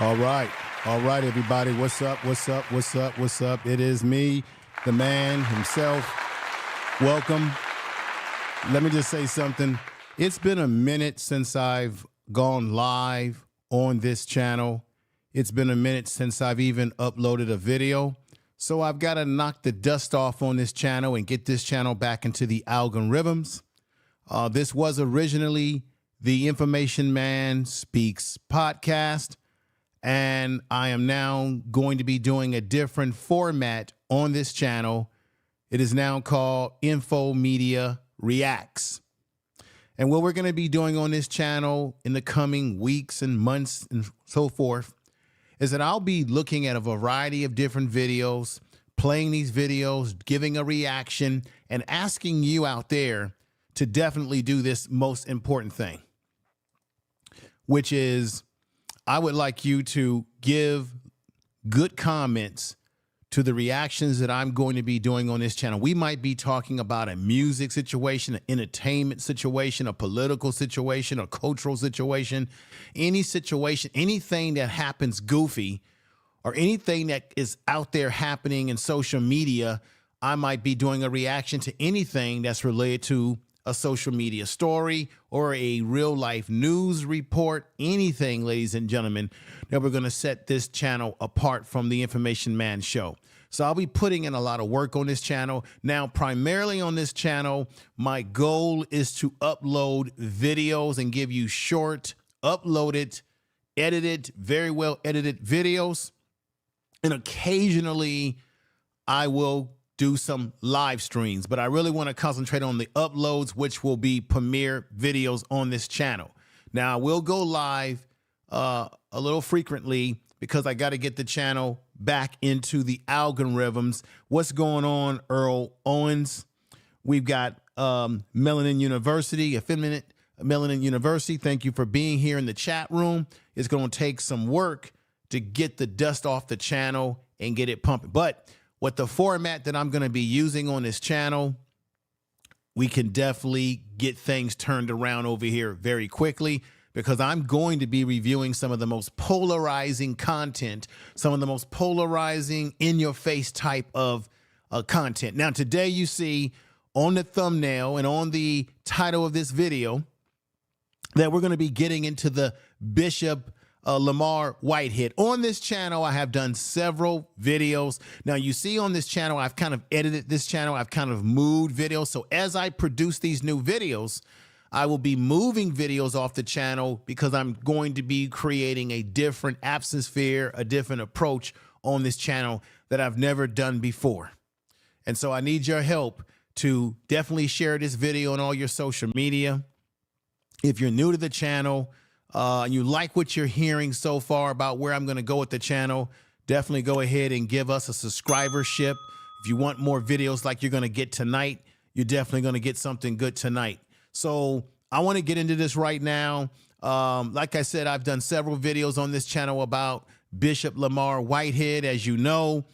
All right. All right, everybody. What's up? What's up? What's up? What's up? It is me, the man himself. Welcome. Let me just say something. It's been a minute since I've gone live on this channel. It's been a minute since I've even uploaded a video. So I've got to knock the dust off on this channel and get this channel back into the algorithms. This was originally the Information Man Speaks podcast. And I am now going to be doing a different format on this channel. It is now called Info Media Reacts. And what we're going to be doing on this channel in the coming weeks and months and so forth is that I'll be looking at a variety of different videos, playing these videos, giving a reaction, and asking you out there to definitely do this most important thing, which is I would like you to give good comments to the reactions that I'm going to be doing on this channel. We might be talking about a music situation, an entertainment situation, a political situation, a cultural situation, any situation, anything that happens goofy or anything that is out there happening in social media. I might be doing a reaction to anything that's related to a social media story or a real life news report, anything, ladies and gentlemen, that we're going to set this channel apart from the Information Man show. So I'll be putting in a lot of work on this channel. Now, primarily on this channel, my goal is to upload videos and give you short, uploaded, edited, very well edited videos. And occasionally I will do some live streams, but I really want to concentrate on the uploads, which will be premiere videos on this channel. Now, I will go live a little frequently because I got to get the channel back into the algorithms. What's going on, Earl Owens? We've got Melanin University, Effeminate Melanin University. Thank you for being here in the chat room. It's going to take some work to get the dust off the channel and get it pumping. But with the format that I'm going to be using on this channel, we can definitely get things turned around over here very quickly because I'm going to be reviewing some of the most polarizing content, some of the most polarizing in-your-face type of content. Now, today you see on the thumbnail and on the title of this video that we're going to be getting into the Bishop Lamor Whitehead. On this channel, I have done several videos. Now, you see on this channel, I've kind of edited this channel. I've kind of moved videos. So as I produce these new videos, I will be moving videos off the channel because I'm going to be creating a different atmosphere, a different approach on this channel that I've never done before. And so I need your help to definitely share this video on all your social media. If you're new to the channel, and you like what you're hearing so far about where I'm going to go with the channel, definitely go ahead and give us a subscribership. If you want more videos like you're going to get tonight, you're definitely going to get something good tonight. So I want to get into this right now. Like I said, I've done several videos on this channel about Bishop Lamor Whitehead. As you know,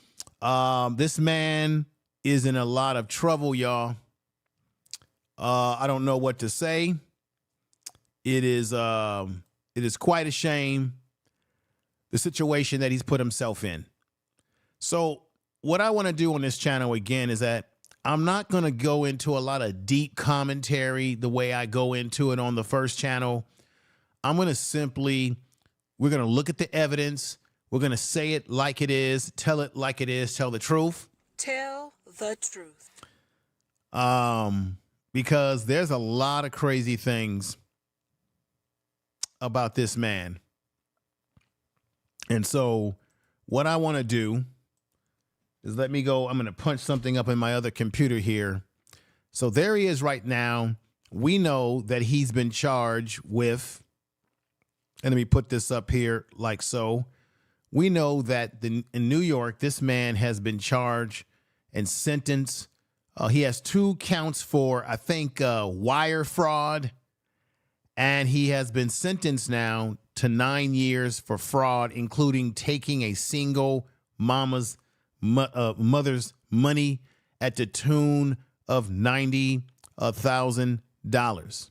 this man is in a lot of trouble, y'all. I don't know what to say. It is quite a shame, the situation that he's put himself in. So what I want to do on this channel again is that I'm not going to go into a lot of deep commentary the way I go into it on the first channel. I'm going to we're going to look at the evidence. We're going to say it like it is, tell it like it is, tell the truth. Tell the truth. Because there's a lot of crazy things about this man. And so what I want to do is let me go. I'm going to punch something up in my other computer here. So there he is right now. We know that he's been charged with, and let me put this up here like so. We know that in New York, this man has been charged and sentenced. He has 2 counts for, I think, wire fraud. And he has been sentenced now to 9 years for fraud, including taking a single mother's money at the tune of $90,000.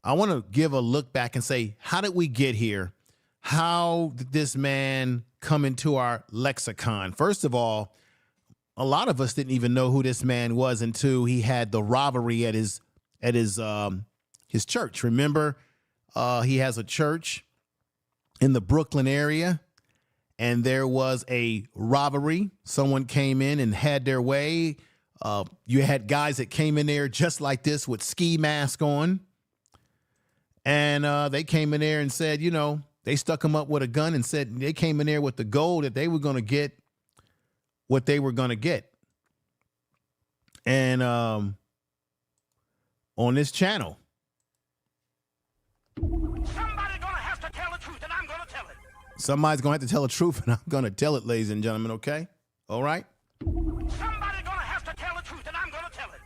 I want to give a look back and say, how did we get here? how did this man come into our lexicon? First of all, a lot of us didn't even know who this man was until he had the robbery at his church. Remember, he has a church in the Brooklyn area, and there was a robbery. Someone came in and had their way. You had guys that came in there just like this with ski mask on. And they came in there and said, you know, they stuck him up with a gun and said they came in there with the goal that they were going to get what they were going to get. And on this channel, somebody's going to have to tell the truth, and I'm going to tell it. Somebody's going to have to tell the truth, and I'm going to tell it, ladies and gentlemen, okay? All right? Somebody's going to have to tell the truth, and I'm going to tell it.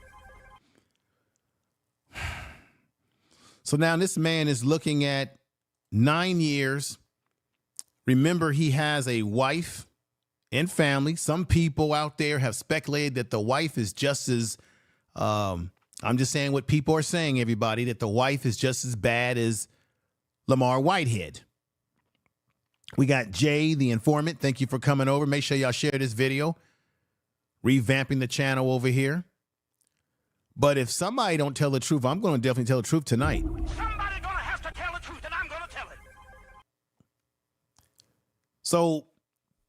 So now this man is looking at 9 years. Remember, he has a wife and family. Some people out there have speculated that the wife is just as, I'm just saying what people are saying, everybody, that the wife is just as bad as Lamor Whitehead. We got Jay, the informant. Thank you for coming over. Make sure y'all share this video. Revamping the channel over here. But if somebody don't tell the truth, I'm going to definitely tell the truth tonight. Somebody's going to have to tell the truth, and I'm going to tell it. So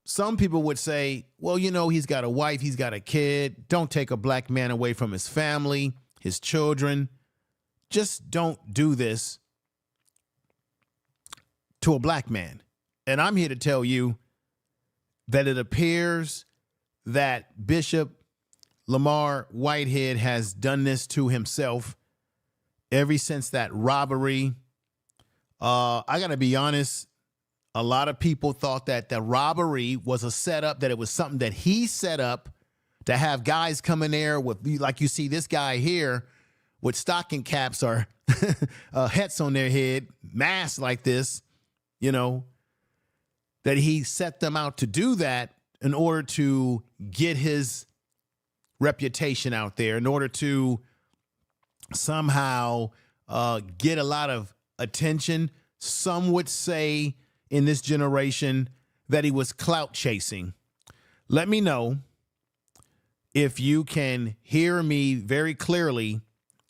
some people would say, well, you know, he's got a wife, he's got a kid. Don't take a black man away from his family, his children. Just don't do this to a black man. And I'm here to tell you that it appears that Bishop Lamor Whitehead has done this to himself ever since that robbery. I got to be honest. A lot of people thought that the robbery was a setup, that it was something that he set up to have guys come in there with, like you see this guy here with stocking caps or hats on their head, masks like this, you know, that he set them out to do that in order to get his reputation out there, in order to somehow get a lot of attention. Some would say in this generation that he was clout chasing. Let me know if you can hear me very clearly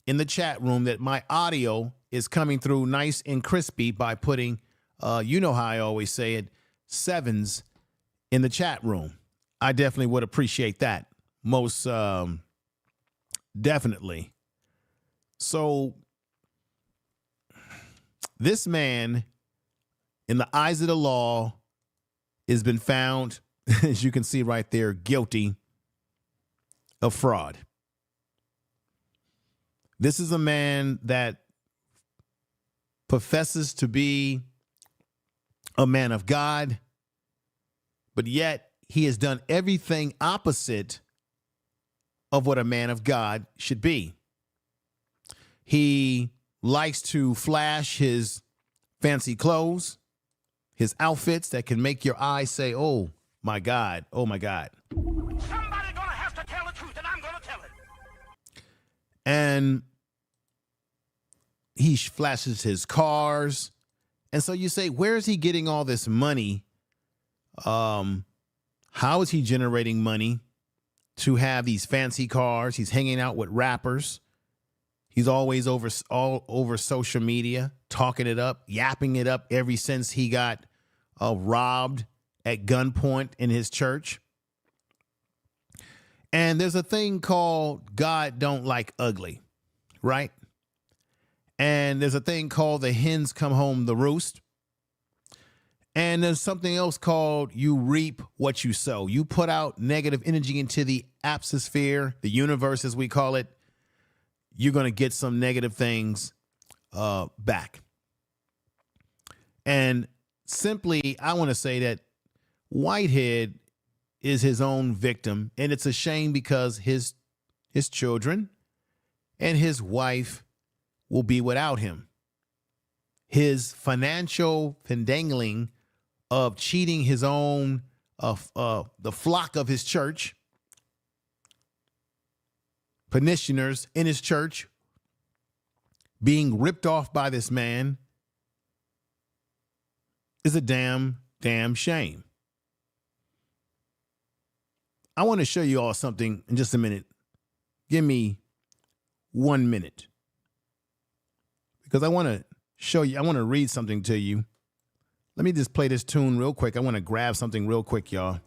in the chat room, that my audio is coming through nice and crispy by putting, you know how I always say it, 7s in the chat room. I definitely would appreciate that. Most definitely. So this man, in the eyes of the law, has been found, as you can see right there, guilty of fraud. This is a man that professes to be a man of God, but yet he has done everything opposite of what a man of God should be. He likes to flash his fancy clothes, his outfits that can make your eyes say, oh my God, oh my God. Somebody's going to have to tell the truth, and I'm going to tell it. And he flashes his cars. And so you say, where is he getting all this money? How is he generating money to have these fancy cars? He's hanging out with rappers. He's always all over social media, talking it up, yapping it up ever since he got robbed at gunpoint in his church. And there's a thing called God don't like ugly, right? And there's a thing called the hens come home to roost. And there's something else called you reap what you sow. You put out negative energy into the atmosphere, the universe as we call it, you're going to get some negative things back. And simply, I want to say that Whitehead is his own victim. And it's a shame because his children and his wife will be without him. His financial findangling of cheating his own, the flock of his church, parishioners in his church, being ripped off by this man is a damn shame. I want to show you all something in just a minute. Give me 1 minute. Because I want to show you, I want to read something to you. Let me just play this tune real quick. I want to grab something real quick, y'all.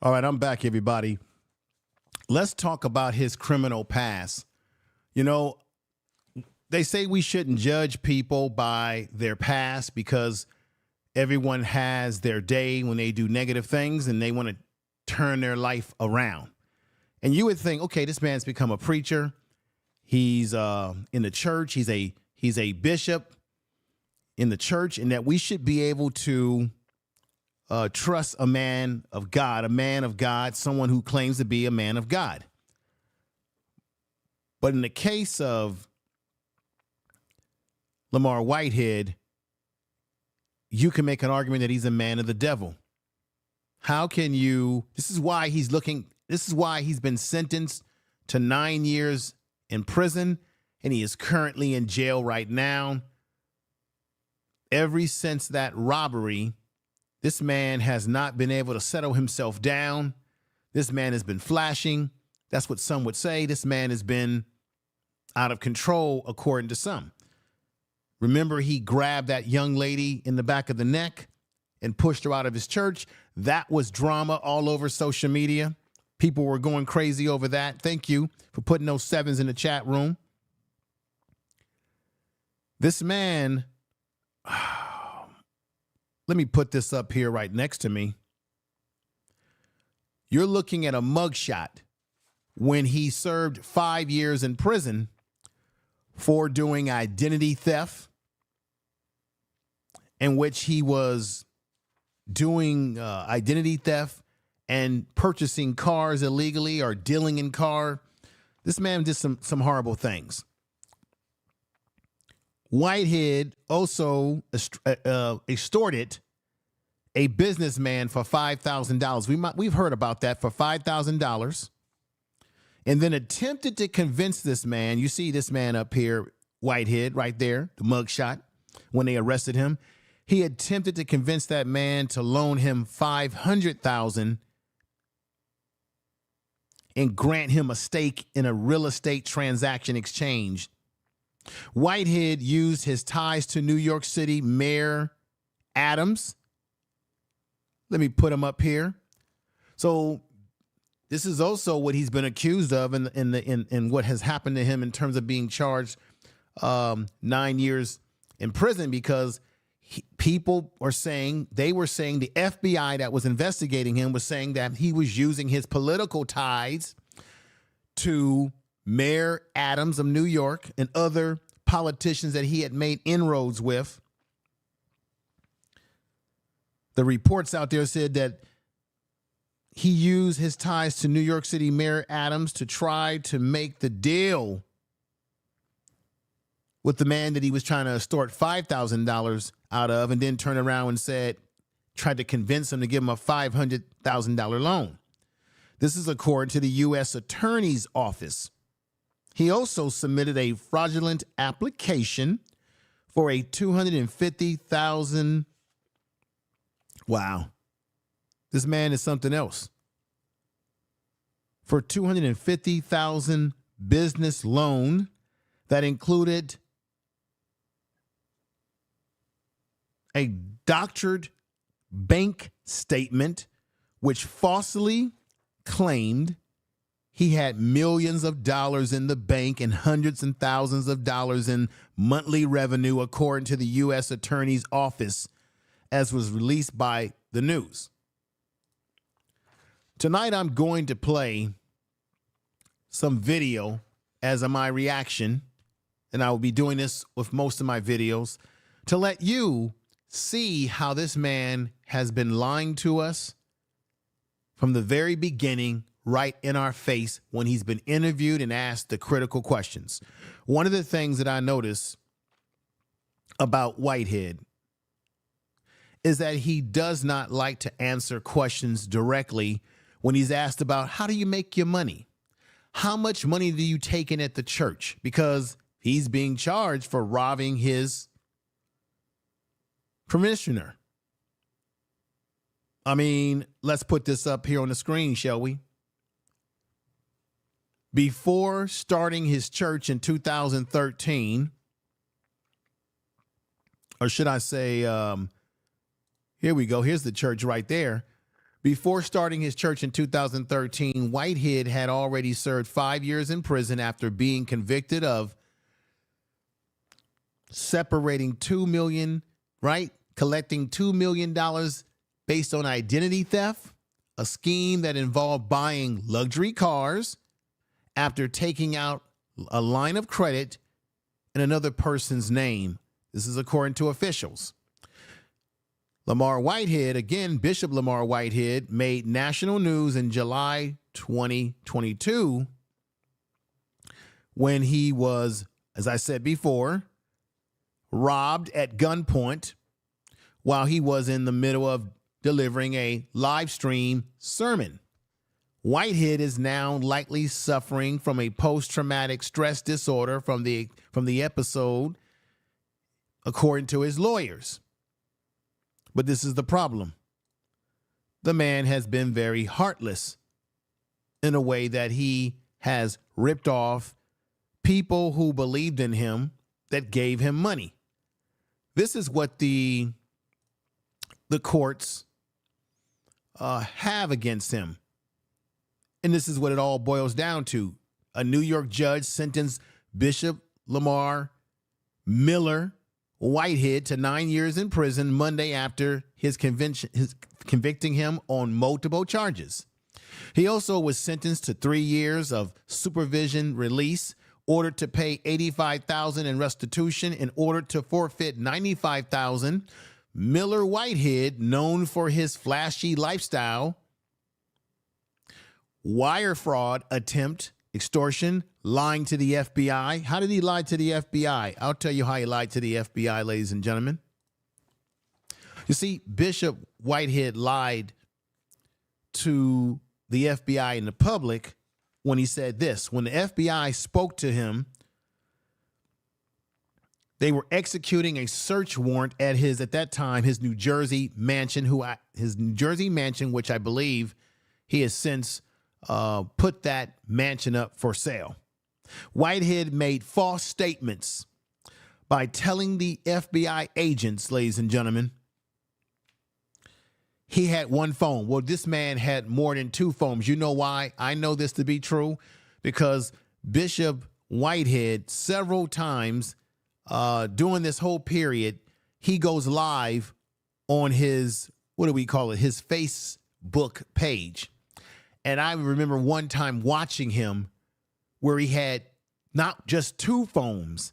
All right, I'm back, everybody. Let's talk about his criminal past. You know, they say we shouldn't judge people by their past because everyone has their day when they do negative things and they want to turn their life around. And you would think, okay, this man's become a preacher. He's in the church. He's a bishop in the church, and that we should be able to trust a man of God, someone who claims to be a man of God. But in the case of Lamor Whitehead, you can make an argument that he's a man of the devil. How can you? This is why he's been sentenced to 9 years in prison, and he is currently in jail right now. Ever since that robbery, this man has not been able to settle himself down. This man has been flashing. That's what some would say. This man has been out of control, according to some. Remember, he grabbed that young lady in the back of the neck and pushed her out of his church. That was drama all over social media. People were going crazy over that. Thank you for putting those sevens in the chat room. This man... Let me put this up here right next to me. You're looking at a mugshot when he served 5 years in prison for doing identity theft, in which he was doing identity theft and purchasing cars illegally or dealing in car. This man did some horrible things. Whitehead also extorted a businessman for $5,000. We've heard about that, for $5,000, and then attempted to convince this man. You see this man up here, Whitehead, right there, the mugshot. When they arrested him, he attempted to convince that man to loan him $500,000 and grant him a stake in a real estate transaction exchange. Whitehead used his ties to New York City Mayor Adams. Let me put him up here. So this is also what he's been accused of in what has happened to him in terms of being charged 9 years in prison, because people were saying, the FBI that was investigating him was saying that he was using his political ties to Mayor Adams of New York and other politicians that he had made inroads with. The reports out there said that he used his ties to New York City Mayor Adams to try to make the deal with the man that he was trying to extort $5,000 out of, and then turn around and tried to convince him to give him a $500,000 loan. This is according to the U.S. Attorney's Office. He also submitted a fraudulent application for a $250,000. Wow. This man is something else. For $250,000 business loan that included a doctored bank statement which falsely claimed he had millions of dollars in the bank and hundreds and thousands of dollars in monthly revenue, according to the U.S. Attorney's Office, as was released by the news. Tonight, I'm going to play some video as my reaction, and I will be doing this with most of my videos, to let you see how this man has been lying to us from the very beginning, right in our face when he's been interviewed and asked the critical questions. One of the things that I notice about Whitehead is that he does not like to answer questions directly when he's asked about how do you make your money? How much money do you take in at the church? Because he's being charged for robbing his parishioner. I mean, let's put this up here on the screen, shall we? Before starting his church in 2013, or should I say, here we go. Here's the church right there. Before starting his church in 2013, Whitehead had already served 5 years in prison after being convicted of separating $2 million, right? Collecting $2 million based on identity theft, a scheme that involved buying luxury cars after taking out a line of credit in another person's name. This is according to officials. Lamor Whitehead, again, Bishop Lamor Whitehead, made national news in July 2022 when he was, as I said before, robbed at gunpoint while he was in the middle of delivering a live stream sermon. Whitehead is now likely suffering from a post-traumatic stress disorder from the episode, according to his lawyers. But this is the problem. The man has been very heartless in a way that he has ripped off people who believed in him, that gave him money. This is what the courts have against him. And this is what it all boils down to. A New York judge sentenced Bishop Lamor Miller-Whitehead to 9 years in prison Monday after his convicting him on multiple charges. He also was sentenced to 3 years of supervision release, ordered to pay $85,000 in restitution, and ordered to forfeit $95,000. Miller-Whitehead, known for his flashy lifestyle, wire fraud attempt, extortion, lying to the FBI. How did he lie to the FBI? I'll tell you how he lied to the FBI, ladies and gentlemen. You see, Bishop Whitehead lied to the FBI and the public when he said this. When the FBI spoke to him, they were executing a search warrant at that time, his New Jersey mansion, which I believe he has since put that mansion up for sale. Whitehead made false statements by telling the FBI agents, ladies and gentlemen, he had one phone. Well, this man had more than two phones. You know why I know this to be true? Because Bishop Whitehead, several times during this whole period, he goes live on his, what do we call it, his Facebook page. And I remember one time watching him where he had not just two phones,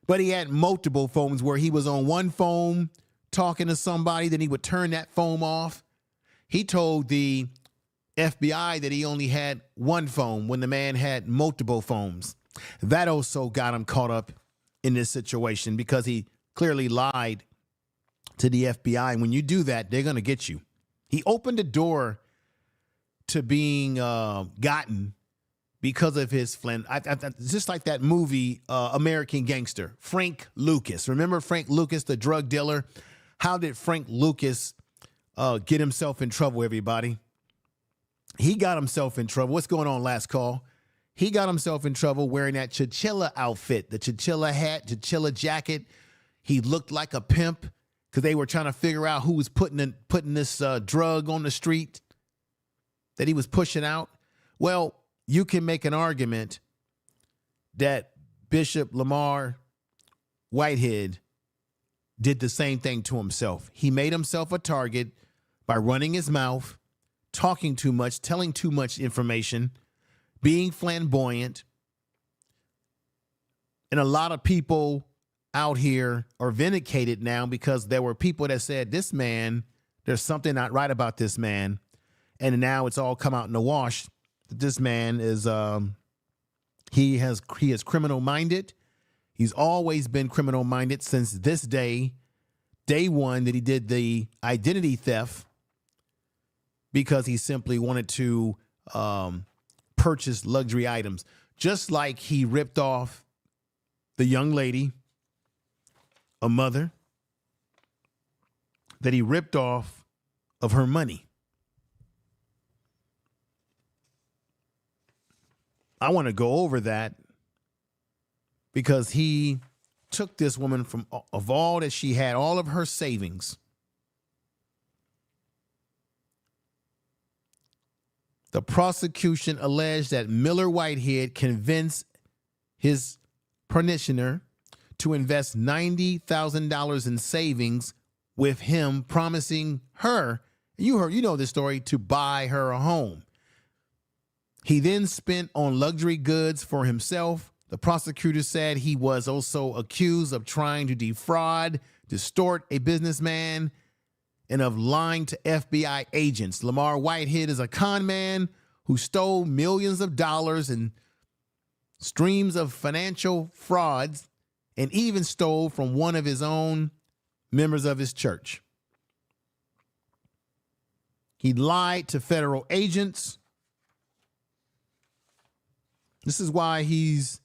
but he had multiple phones where he was on one phone talking to somebody, then he would turn that phone off. He told the FBI that he only had one phone when the man had multiple phones. That also got him caught up in this situation because he clearly lied to the FBI. And when you do that, they're going to get you. He opened the door to being gotten because of his just like that movie, American Gangster, Frank Lucas. Remember Frank Lucas, the drug dealer? How did Frank Lucas get himself in trouble, everybody? He got himself in trouble. What's going on, last call? He got himself in trouble wearing that chinchilla outfit, the chinchilla hat, chinchilla jacket. He looked like a pimp because they were trying to figure out who was putting this drug on the street that he was pushing out. Well, you can make an argument that Bishop Lamor Whitehead did the same thing to himself. He made himself a target by running his mouth, talking too much, telling too much information, being flamboyant, And a lot of people out here are vindicated now because there were people that said, this man, there's something not right about this man. And now it's all come out in the wash that this man is, he is criminal minded. He's always been criminal minded since this day one that he did the identity theft because he simply wanted to purchase luxury items, just like he ripped off the young lady, a mother, that he ripped off of her money. I want to go over that because he took this woman of all that she had, all of her savings. The prosecution alleged that Miller-Whitehead convinced his parishioner to invest $90,000 in savings with him, promising her, you know this story, to buy her a home. He then spent on luxury goods for himself. The prosecutor said he was also accused of trying to defraud, distort a businessman, and of lying to FBI agents. Lamor Whitehead is a con man who stole millions of dollars in streams of financial frauds and even stole from one of his own members of his church. He lied to federal agents. This is why he's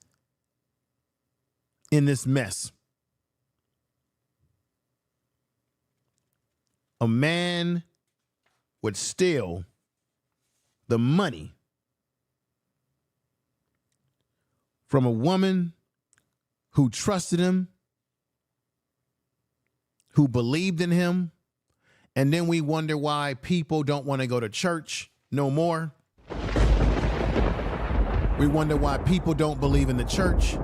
in this mess. A man would steal the money from a woman who trusted him, who believed in him, and then we wonder why people don't want to go to church no more. We wonder why people don't believe in the church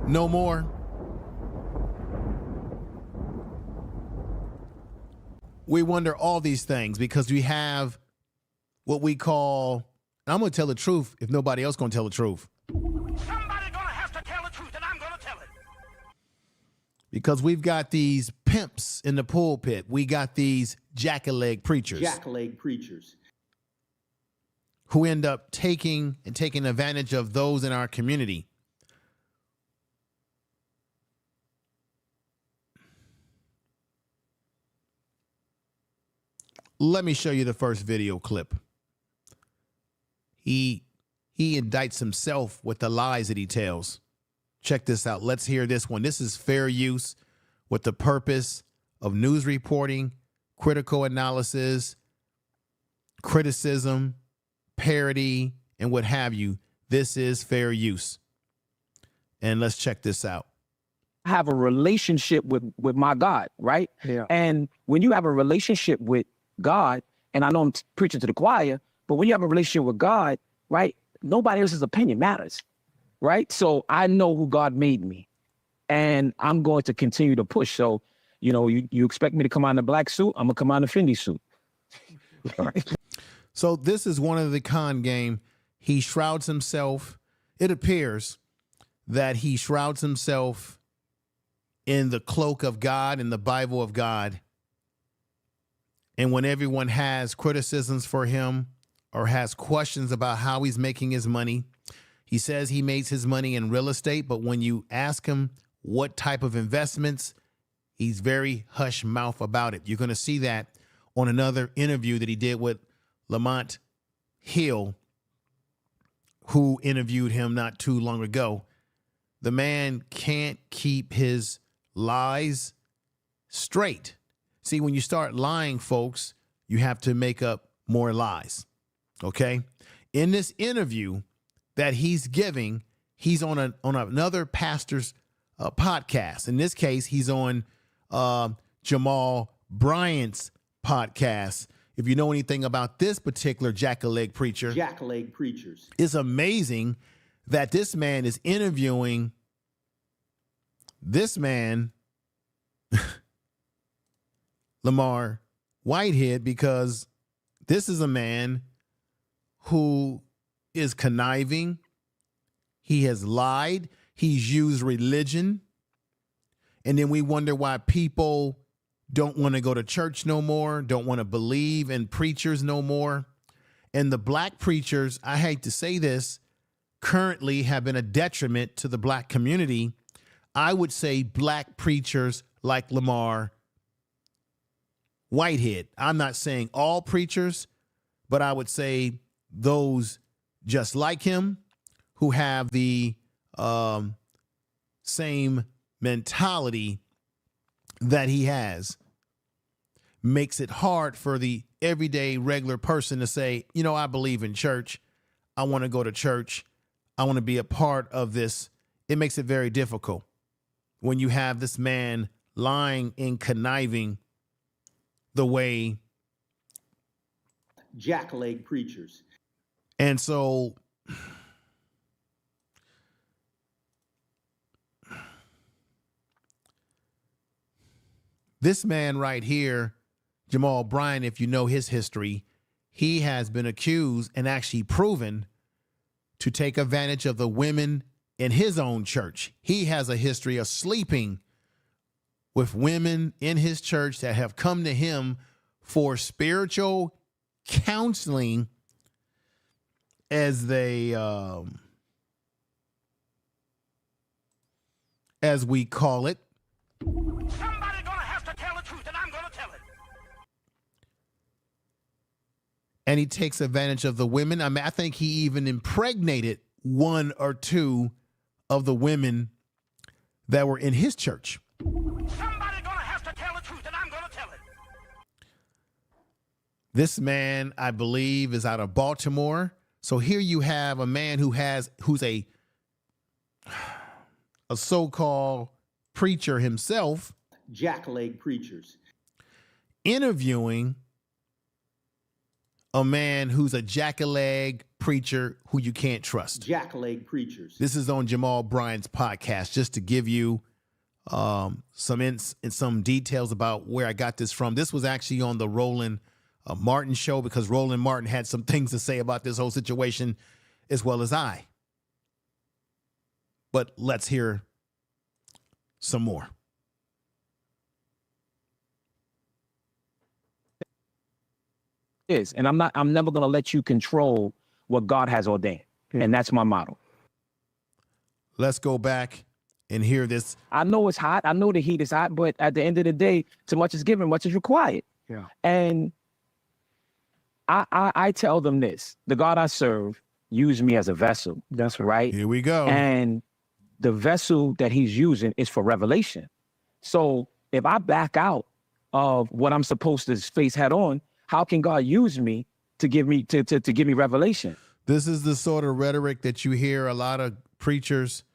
no more. We wonder all these things because we have what we call, and I'm going to tell the truth if nobody else going to tell the truth. Somebody's going to have to tell the truth, and I'm going to tell it. Because we've got these pimps in the pulpit. We got these jack-a-leg preachers. Who end up taking advantage of those in our community. Let me show you the first video clip. He indicts himself with the lies that he tells. Check this out. Let's hear this one. This is fair use with the purpose of news reporting, critical analysis, criticism, parody, and what have you. This is fair use. And let's check this out. Have a relationship with my God, right? Yeah. And when you have a relationship with God, and I know I'm preaching to the choir, but when you have a relationship with God, right, nobody else's opinion matters, right? So I know who God made me, and I'm going to continue to push. So, you know, you expect me to come out in a black suit, I'm gonna come out in a Fendi suit. Right? So this is one of the con game. He shrouds himself. It appears that he shrouds himself in the cloak of God, in the Bible of God. And when everyone has criticisms for him or has questions about how he's making his money, he says he makes his money in real estate. But when you ask him what type of investments, he's very hush mouth about it. You're going to see that on another interview that he did with Lamont Hill, who interviewed him not too long ago. The man can't keep his lies straight. See, when you start lying, folks, you have to make up more lies. Okay? In this interview that he's giving, he's on another pastor's podcast. In this case, he's on Jamal Bryant's podcast. If you know anything about this particular jack-a-leg preacher, it's amazing that this man is interviewing this man, Lamor Whitehead, because this is a man who is conniving. He has lied. He's used religion. And then we wonder why people don't want to go to church no more, don't want to believe in preachers no more. And the black preachers, I hate to say this, currently have been a detriment to the black community. I would say black preachers like Lamor Whitehead. I'm not saying all preachers, but I would say those just like him who have the same mentality that he has makes it hard for the everyday regular person to say, you know, I believe in church. I want to go to church. I want to be a part of this. It makes it very difficult when you have this man lying and conniving the way jackleg preachers. And so this man right here, Jamal Bryant, if you know his history, he has been accused and actually proven to take advantage of the women in his own church. He has a history of sleeping with women in his church that have come to him for spiritual counseling, as they, as we call it. Somebody gonna have to tell the truth, and I'm gonna tell it. And he takes advantage of the women. I mean, I think he even impregnated one or two of the women that were in his church. Somebody gonna have to tell the truth, and I'm gonna tell it. This man, I believe, is out of Baltimore. So here you have a man who's a so-called preacher himself, Jackleg preachers. interviewing a man who's a jack-a-leg preacher who you can't trust. Jackleg preachers. This is on Jamal Bryant's podcast, just to give you some details about where I got this from. This was actually on the Roland Martin show, because Roland Martin had some things to say about this whole situation as well as I. But let's hear some more. And I'm never going to let you control what God has ordained. And that's my motto. Let's go back and hear this. I know it's hot. I know the heat is hot, but at the end of the day, too much is given, much is required. Yeah. And I tell them this: the God I serve used me as a vessel. That's right. Here we go. And the vessel that he's using is for revelation. So if I back out of what I'm supposed to face head on, how can God use me to give me to give me revelation? This is the sort of rhetoric that you hear a lot of preachers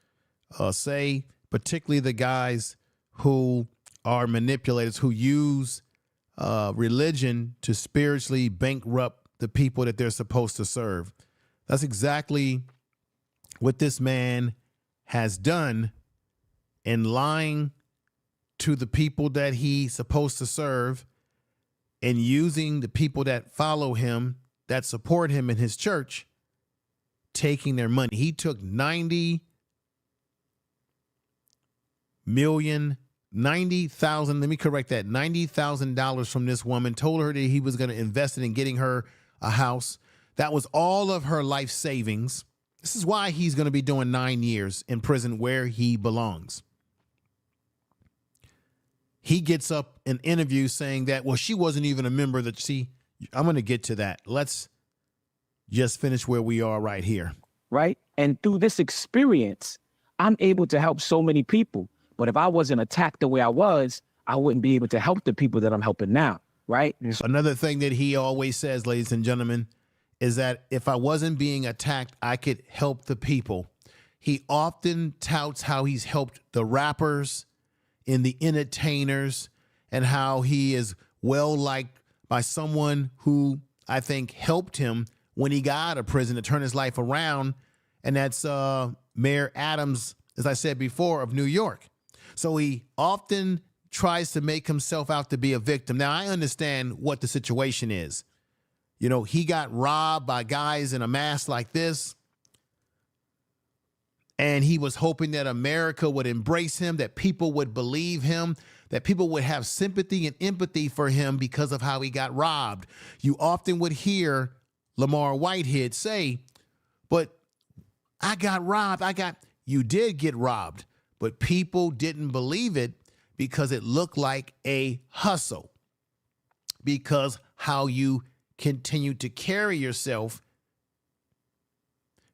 say, particularly the guys who are manipulators, who use religion to spiritually bankrupt the people that they're supposed to serve. That's exactly what this man has done in lying to the people that he's supposed to serve and using the people that follow him, that support him in his church, taking their money. He took $90,000, let me correct that, $90,000 from this woman, told her that he was going to invest it in getting her a house. That was all of her life savings. This is why he's going to be doing 9 years in prison where he belongs. He gets up in interviews saying that, well, she wasn't even a member of the, see, I'm going to get to that. Let's just finish where we are right here. Right. And through this experience, I'm able to help so many people. But if I wasn't attacked the way I was, I wouldn't be able to help the people that I'm helping now. Right. Another thing that he always says, ladies and gentlemen, is that if I wasn't being attacked, I could help the people. He often touts how he's helped the rappers and the entertainers, and how he is well liked by someone who I think helped him when he got out of prison to turn his life around. And that's Mayor Adams, as I said before, of New York. So he often tries to make himself out to be a victim. Now, I understand what the situation is. You know, he got robbed by guys in a mask like this. And he was hoping that America would embrace him, that people would believe him, that people would have sympathy and empathy for him because of how he got robbed. You often would hear Lamor Whitehead say, but I got robbed. You did get robbed, but people didn't believe it because it looked like a hustle, because how you continued to carry yourself,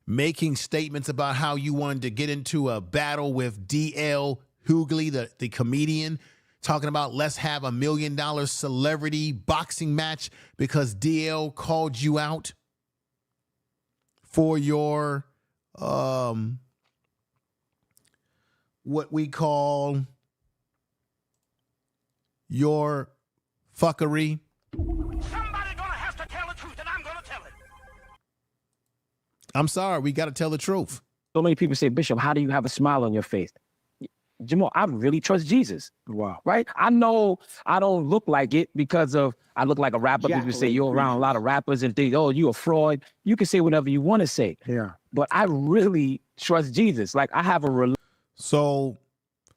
making statements about how you wanted to get into a battle with D.L. Hughley, the comedian, talking about let's have $1 million celebrity boxing match because D.L. called you out for your what we call your fuckery. Somebody gonna have to tell the truth, and I'm gonna tell it. I'm sorry, we got to tell the truth. So many people say, Bishop, how do you have a smile on your face? Jamal, I really trust Jesus. Wow. Right? I know I don't look like it because I look like a rapper. People say you're around a lot of rappers and think, oh, you a fraud. You can say whatever you want to say. Yeah. But I really trust Jesus. Like I have a So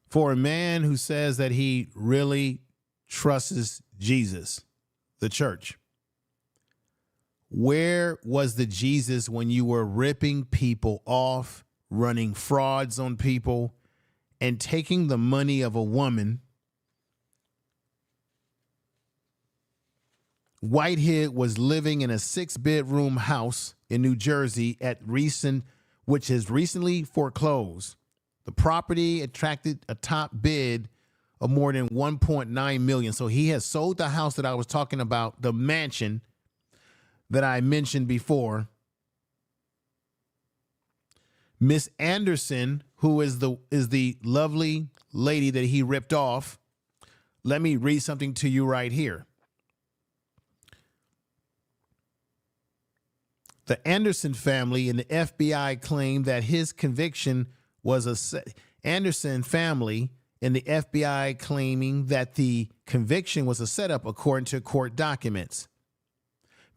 for a man who says that he really trusts Jesus, the church, where was the Jesus when you were ripping people off, running frauds on people, and taking the money of a woman? Whitehead was living in a 6-bedroom house in New Jersey which has recently foreclosed. The property attracted a top bid of more than $1.9 million. So he has sold the house that I was talking about, the mansion that I mentioned before. Miss Anderson, who is the lovely lady that he ripped off. Let me read something to you right here. The Anderson family and the FBI claimed that his conviction was Anderson family and the FBI claiming that the conviction was a setup according to court documents,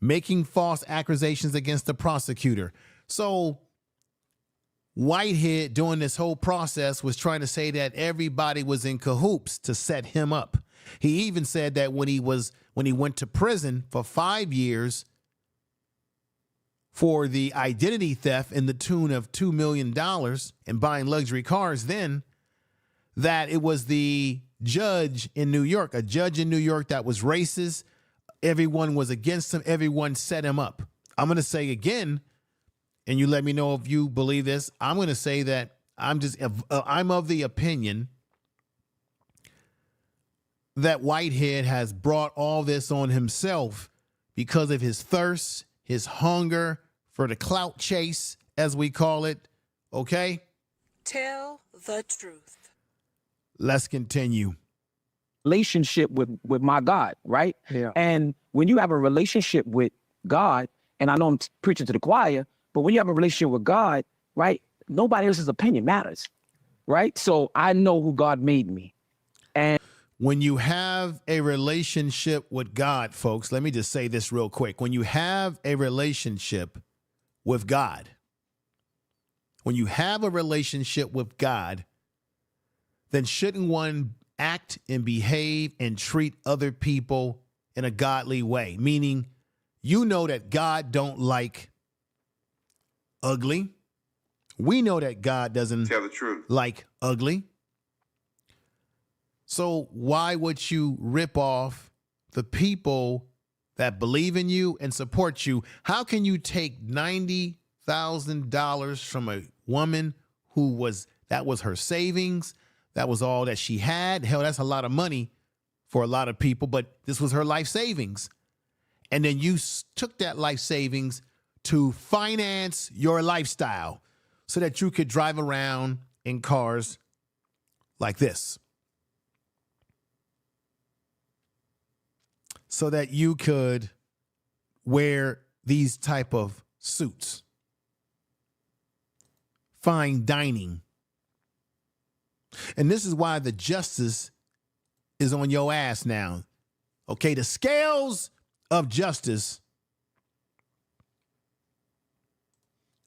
making false accusations against the prosecutor. So Whitehead, during this whole process, was trying to say that everybody was in cahoots to set him up. He even said that when he went to prison for 5 years for the identity theft in the tune of $2 million and buying luxury cars, then that it was the judge in New York, a judge in New York that was racist. Everyone was against him. Everyone set him up. I'm going to say again, and you let me know if you believe this. I'm going to say that I'm of the opinion that Whitehead has brought all this on himself because of his thirst, his hunger for the clout chase, as we call it. Okay? Tell the truth. Let's continue. relationship with my God, right? Yeah. And when you have a relationship with God, and I know I'm preaching to the choir, but when you have a relationship with God, right, nobody else's opinion matters, right? So I know who God made me. And when you have a relationship with God, folks, let me just say this real quick. When you have a relationship with God, when you have a relationship with God, then shouldn't one act and behave and treat other people in a godly way? Meaning, you know that God don't like ugly. We know that God doesn't Tell the truth. like ugly. So why would you rip off the people that believe in you and support you? How can you take $90,000 from a woman that was her savings? That was all that she had. Hell, that's a lot of money for a lot of people, but this was her life savings. And then you took that life savings to finance your lifestyle so that you could drive around in cars like this. So that you could wear these type of suits. Fine dining. And this is why the justice is on your ass now. Okay, the scales of justice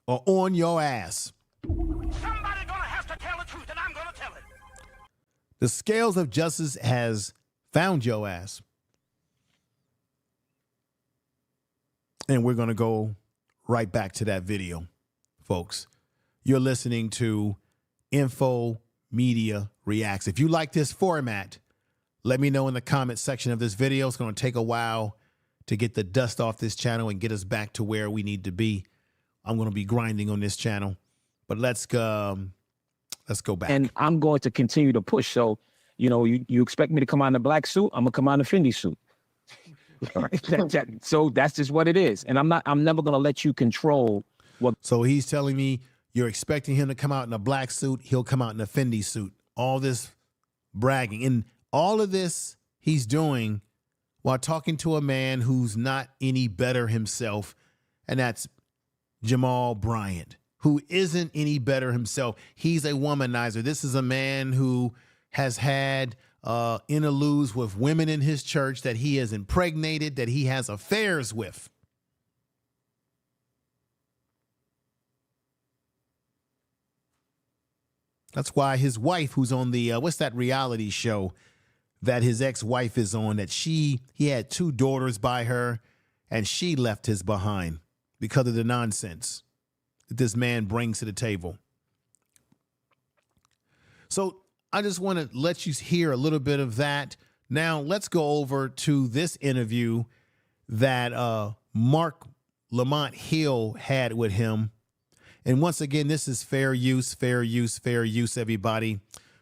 are on your ass. Somebody The scales of justice has found your ass. And we're going to go right back to that video, folks. You're listening to Info Media Reacts. If you like this format, let me know in the comment section of this video. It's going to take a while to get the dust off this channel and get us back to where we need to be. I'm going to be grinding on this channel, but let's go back. And I'm going to continue to push. So, you know, you expect me to come out in a black suit, I'm gonna come out in a Fendi suit. So that's just what it is. And I'm never gonna let you control what. So he's telling me you're expecting him to come out in a black suit, he'll come out in a Fendi suit. All this bragging and all of this he's doing while talking to a man who's not any better himself, and that's Jamal Bryant, who isn't any better himself. He's a womanizer. This is a man who has had interludes with women in his church that he has impregnated, that he has affairs with. That's why his wife, who's on the, what's that reality show that his ex-wife is on, that he had 2 daughters by her, and she left his behind because of the nonsense that this man brings to the table. So I just want to let you hear a little bit of that. Now let's go over to this interview that Mark Lamont Hill had with him. And once again, this is fair use, everybody,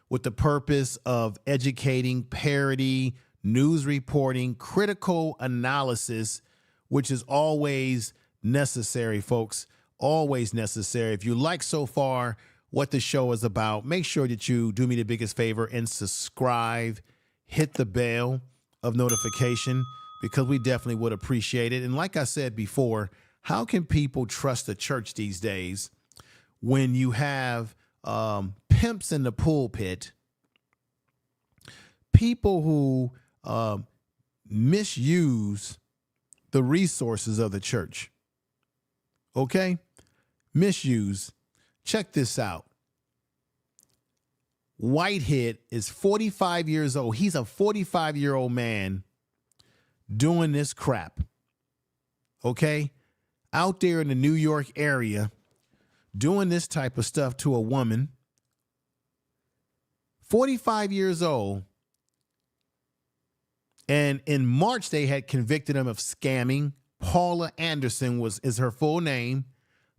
with the purpose of educating, parody, news reporting, critical analysis, which is always necessary, folks. Always necessary. If you like so far what the show is about, make sure that you do me the biggest favor and subscribe, hit the bell of notification, because we definitely would appreciate it. And like I said before, how can people trust the church these days when you have pimps in the pulpit, people who misuse the resources of the church? Okay? Misuse. Check this out. Whitehead is 45 years old. He's a 45-year-old man doing this crap. Okay? Out there in the New York area doing this type of stuff to a woman. 45 years old. And in March, they had convicted him of scamming. Paula Anderson is her full name.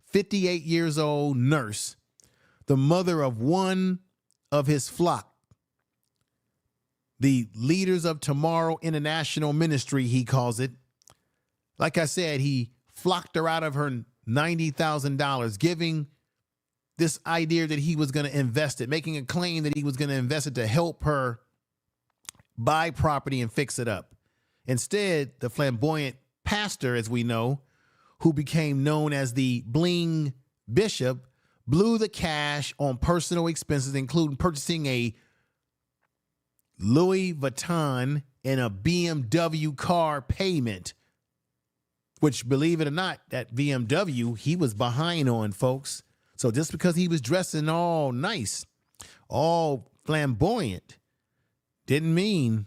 58 years old nurse, the mother of one of his flock, the Leaders of Tomorrow International Ministry, he calls it. Like I said, he flocked her out of her $90,000, giving this idea that he was going to invest it, making a claim that he was going to invest it to help her buy property and fix it up. Instead, the flamboyant pastor, as we know, who became known as the Bling Bishop, blew the cash on personal expenses, including purchasing a Louis Vuitton and a BMW car payment, which, believe it or not, that BMW he was behind on, folks. So just because he was dressing all nice, all flamboyant, didn't mean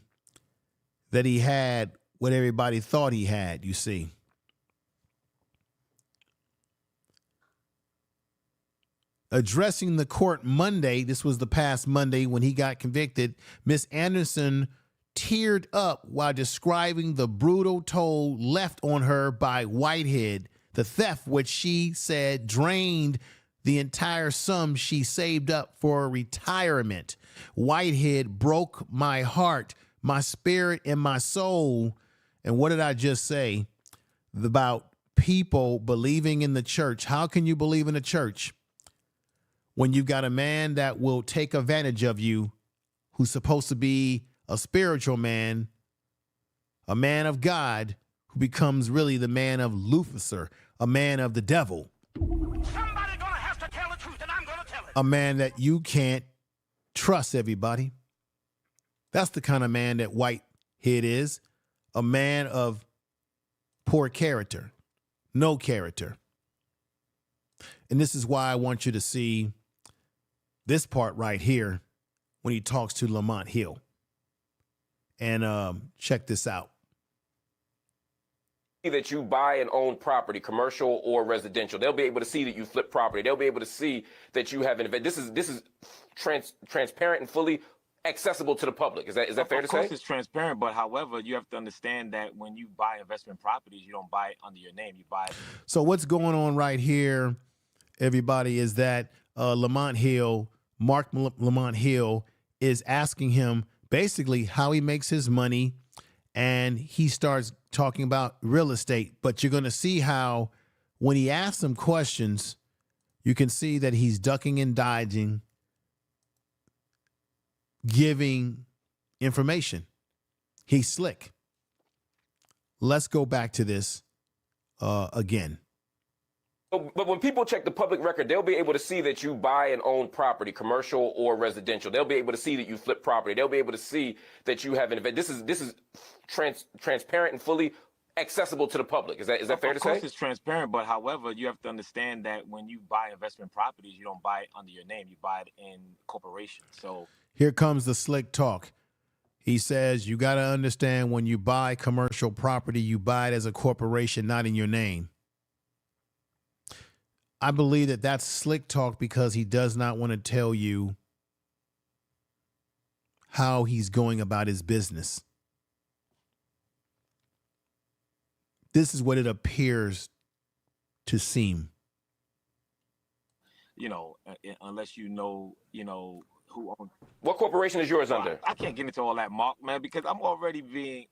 that he had what everybody thought he had, you see. Addressing the court Monday, this was the past Monday when he got convicted, Miss Anderson teared up while describing the brutal toll left on her by Whitehead, the theft which she said drained the entire sum she saved up for retirement. Whitehead broke my heart, my spirit, and my soul. And what did I just say about people believing in the church? How can you believe in the church when you've got a man that will take advantage of you, who's supposed to be a spiritual man, a man of God, who becomes really the man of Lucifer, a man of the devil? Somebody gonna have to tell the truth, and I'm gonna tell it. A man that you can't trust, everybody. That's the kind of man that Whitehead is, a man of poor character, no character. And this is why I want you to see this part right here when he talks to Lamont Hill. And check this out. That you buy and own property, commercial or residential. They'll be able to see that you flip property. They'll be able to see that you have an event. This is transparent and fully accessible to the public. Is that fair to say? Of course, it's transparent, but however, you have to understand that when you buy investment properties, you don't buy it under your name. You buy it. So what's going on right here, everybody, is that Lamont Hill, Lamont Hill, is asking him basically how he makes his money, and he starts talking about real estate. But you're going to see how when he asks him questions, you can see that he's ducking and dodging, giving information. He's slick. Let's go back to this again. But when people check the public record, they'll be able to see that you buy and own property, commercial or residential. They'll be able to see that you flip property. They'll be able to see that you have an event. This is transparent and fully accessible to the public. Is that fair to say? Of course, it's transparent, but however, you have to understand that when you buy investment properties, you don't buy it under your name. You buy it in corporation. So here comes the slick talk. He says you got to understand when you buy commercial property, you buy it as a corporation, not in your name. I believe that that's slick talk because he does not want to tell you how he's going about his business. This is what it appears to seem. Unless you know who owns. What corporation is yours under? I can't get into all that, Mark, man, because I'm already being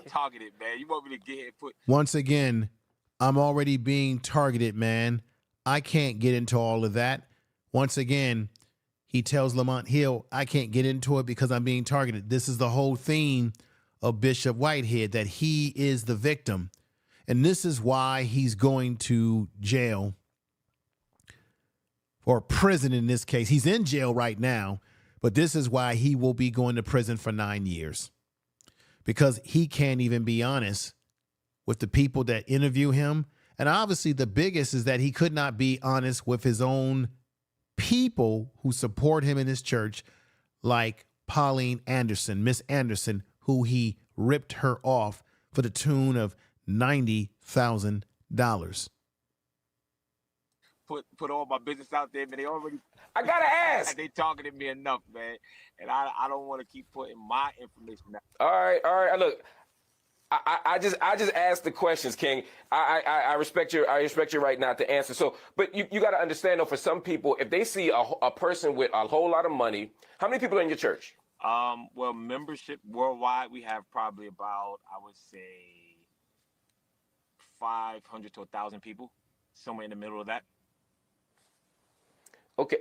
targeted, man. You want me to get here and put. Once again, I'm already being targeted, man. I can't get into all of that. Once again, he tells Lamont Hill, I can't get into it because I'm being targeted. This is the whole theme of Bishop Whitehead, that he is the victim. And this is why he's going to jail, or prison in this case. He's in jail right now, but this is why he will be going to prison for 9 years, because he can't even be honest with the people that interview him. And obviously the biggest is that he could not be honest with his own people who support him in his church, like Pauline Anderson, Miss Anderson, who he ripped her off for the tune of $90,000. Put all my business out there, man. They already. I gotta ask. They targeted me enough, man, and I don't want to keep putting my information out. All right. Look, I just asked the questions, King. I respect your right now to answer. So, but you got to understand though, for some people, if they see a person with a whole lot of money, how many people are in your church? Well, membership worldwide, we have probably about, I would say, 500 to 1,000 people, somewhere in the middle of that. Okay.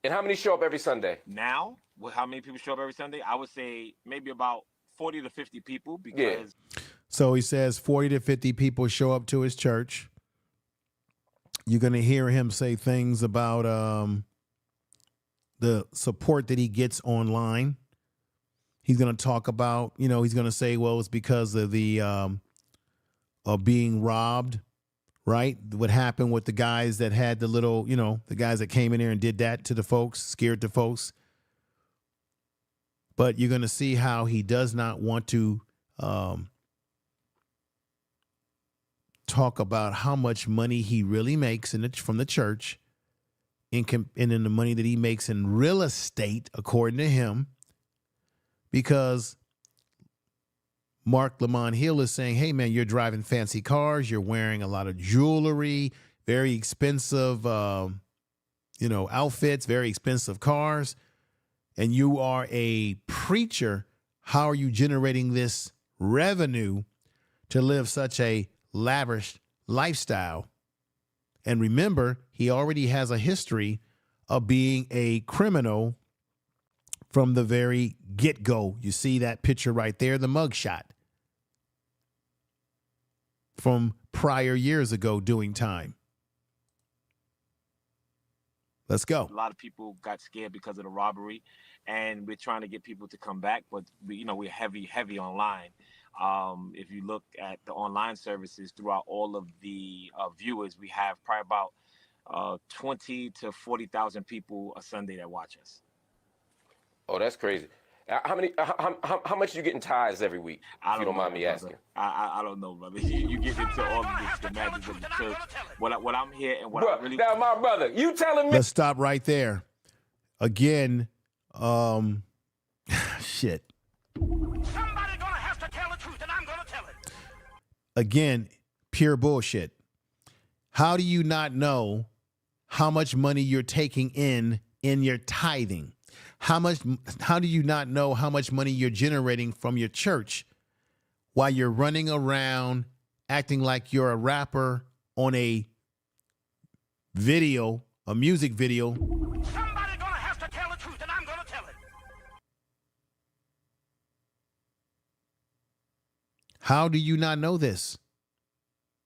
And how many show up every Sunday? Now, how many people show up every Sunday? I would say maybe about 40 to 50 people, because. Yeah. So he says 40 to 50 people show up to his church. You're going to hear him say things about the support that he gets online. He's going to talk about, he's going to say, well, it's because of the of being robbed, right? What happened with the guys that had the little, the guys that came in there and did that to the folks, scared the folks. But you're going to see how he does not want to talk about how much money he really makes from the church, and in the money that he makes in real estate, according to him, because Mark Lamont Hill is saying, hey, man, you're driving fancy cars. You're wearing a lot of jewelry, very expensive, outfits, very expensive cars. And you are a preacher. How are you generating this revenue to live such a lavish lifestyle? And remember, he already has a history of being a criminal from the very get-go. You see that picture right there, the mugshot from prior years ago doing time. Let's go. A lot of people got scared because of the robbery, and we're trying to get people to come back, but we're heavy online. If you look at the online services throughout all of the viewers, we have probably about 20 to 40,000 people a Sunday that watch us. Oh, that's crazy. How much you get in tithes every week? If you don't mind me asking. I don't know, brother. You get into all of the schematics of the church. What I'm here and what I really now, my brother, you telling me? Let's stop right there. Again, shit. Somebody gonna have to tell the truth, and I'm gonna tell it. Again, pure bullshit. How do you not know how much money you're taking in your tithing? How do you not know how much money you're generating from your church while you're running around acting like you're a rapper on a video, a music video? Somebody gonna have to tell the truth, and I'm gonna tell it. How do you not know this?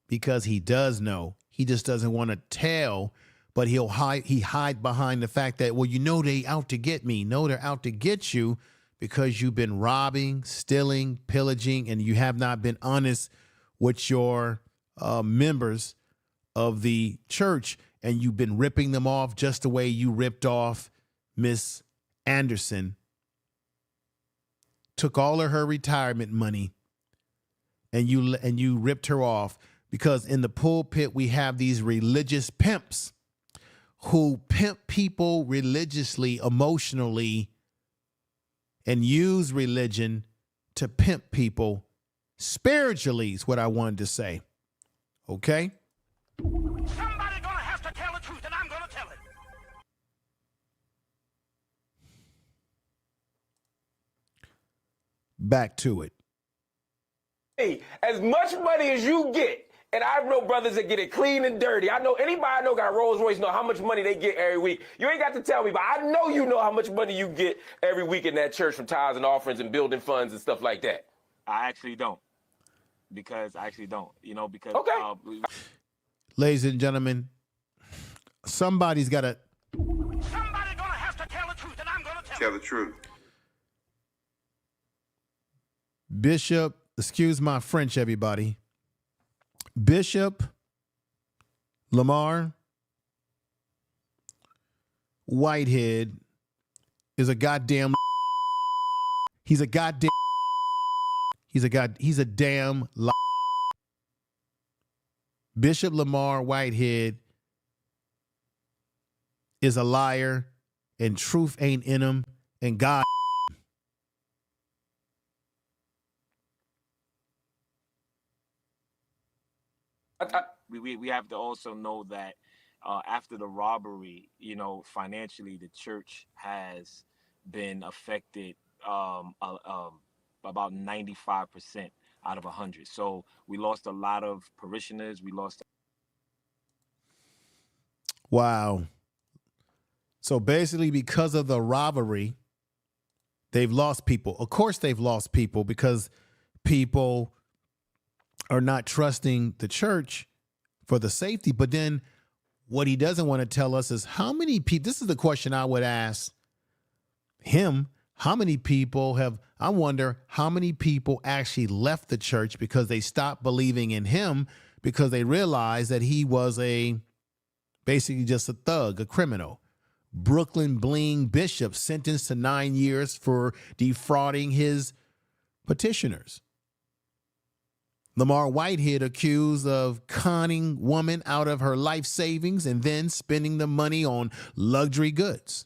Because he does know. He just doesn't want to tell, but he hide behind the fact that, well, you know, they out to get me. No, they're out to get you because you've been robbing, stealing, pillaging, and you have not been honest with your members of the church, and you've been ripping them off just the way you ripped off Miss Anderson. Took all of her retirement money, and you ripped her off. Because in the pulpit, we have these religious pimps who pimp people religiously, emotionally, and use religion to pimp people spiritually is what I wanted to say. Okay? Somebody gonna have to tell the truth, and I'm gonna tell it. Back to it. Hey, as much money as you get, and I know brothers that get it clean and dirty. I know anybody I know got Rolls Royce know how much money they get every week. You ain't got to tell me, but I know you know how much money you get every week in that church from tithes and offerings and building funds and stuff like that. I actually don't. Because Okay. Ladies and gentlemen, somebody's got to... Somebody gonna have to tell the truth, and I'm gonna tell the truth. Bishop, excuse my French, everybody. Bishop Lamor Whitehead is a goddamn... He's a damn lie. Bishop Lamor Whitehead is a liar, and truth ain't in him, and God... We have to also know that after the robbery, financially, the church has been affected about 95% out of 100. So we lost a lot of parishioners. We lost. Wow. So basically, because of the robbery, they've lost people. Of course, they've lost people because people are not trusting the church for the safety. But then what he doesn't want to tell us is how many people, this is the question I would ask him, how many people I wonder how many people actually left the church because they stopped believing in him because they realized that he was basically just a thug, a criminal. Brooklyn Bling Bishop sentenced to 9 years for defrauding his petitioners. Lamor Whitehead accused of conning woman out of her life savings and then spending the money on luxury goods.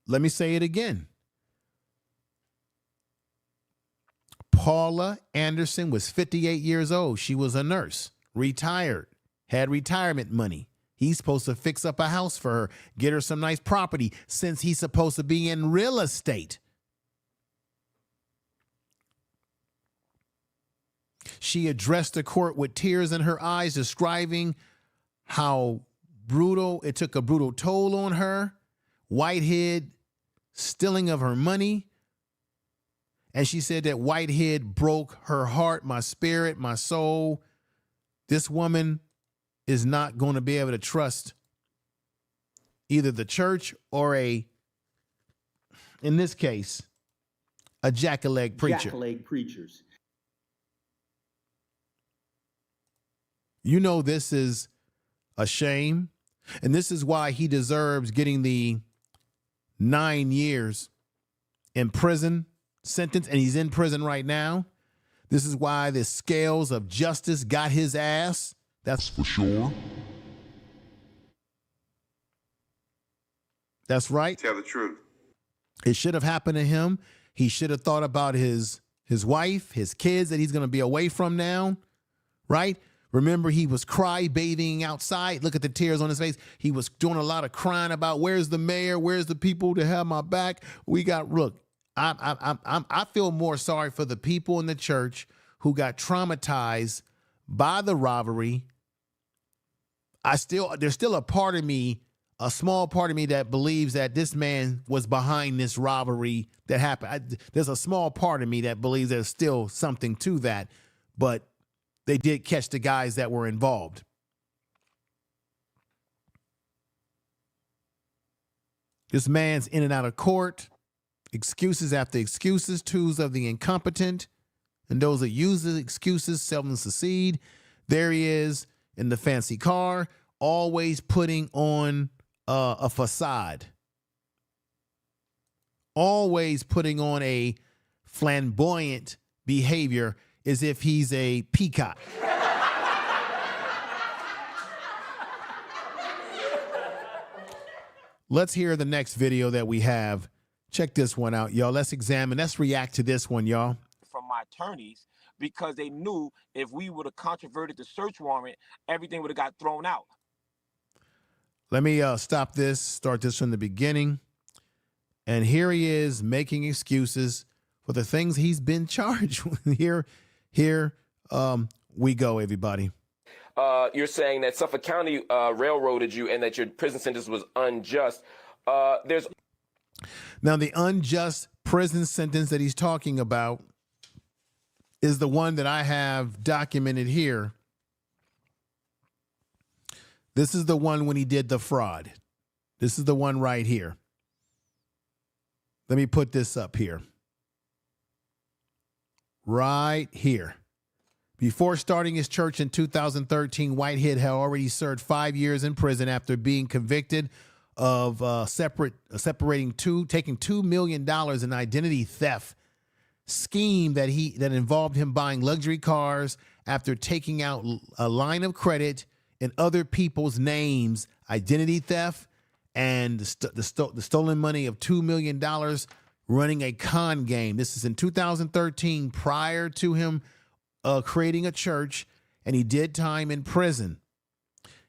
Let me say it again. Paula Anderson was 58 years old. She was a nurse, retired, had retirement money. He's supposed to fix up a house for her, get her some nice property, since he's supposed to be in real estate. She addressed the court with tears in her eyes, describing how it took a brutal toll on her. Whitehead stealing of her money. And she said that Whitehead broke her heart, my spirit, my soul. This woman is not going to be able to trust either the church or in this case, a jack-a-leg preacher. Jack-leg preachers. You know this is a shame, and this is why he deserves getting the 9 years in prison sentence, and he's in prison right now. This is why the scales of justice got his ass. That's for sure. That's right. Tell the truth. It should have happened to him. He should have thought about his wife, his kids that he's going to be away from now, right? Remember, he was cry bathing outside. Look at the tears on his face. He was doing a lot of crying about where's the mayor, where's the people to have my back. Look, I feel more sorry for the people in the church who got traumatized by the robbery. There's still a part of me, a small part of me that believes that this man was behind this robbery that happened. There's a small part of me that believes there's still something to that, but they did catch the guys that were involved. This man's in and out of court, excuses after excuses, tools of the incompetent, and those that use the excuses seldom succeed. There he is in the fancy car, always putting on a facade, always putting on a flamboyant behavior as if he's a peacock. Let's hear the next video that we have. Check this one out, y'all. Let's react to this one, y'all. From my attorneys, because they knew if we would have controverted the search warrant, everything would have got thrown out. Let me stop this, start this from the beginning. And here he is making excuses for the things he's been charged with. Here we go, everybody. You're saying that Suffolk County railroaded you and that your prison sentence was unjust. Now, the unjust prison sentence that he's talking about is the one that I have documented here. This is the one when he did the fraud. This is the one right here. Let me put this up here. Right here. Before starting his church in 2013, Whitehead had already served 5 years in prison after being convicted of taking $2 million in identity theft scheme that involved him buying luxury cars after taking out a line of credit in other people's names, identity theft, and the stolen money of $2 million running a con game. This is in 2013, prior to him creating a church, and he did time in prison.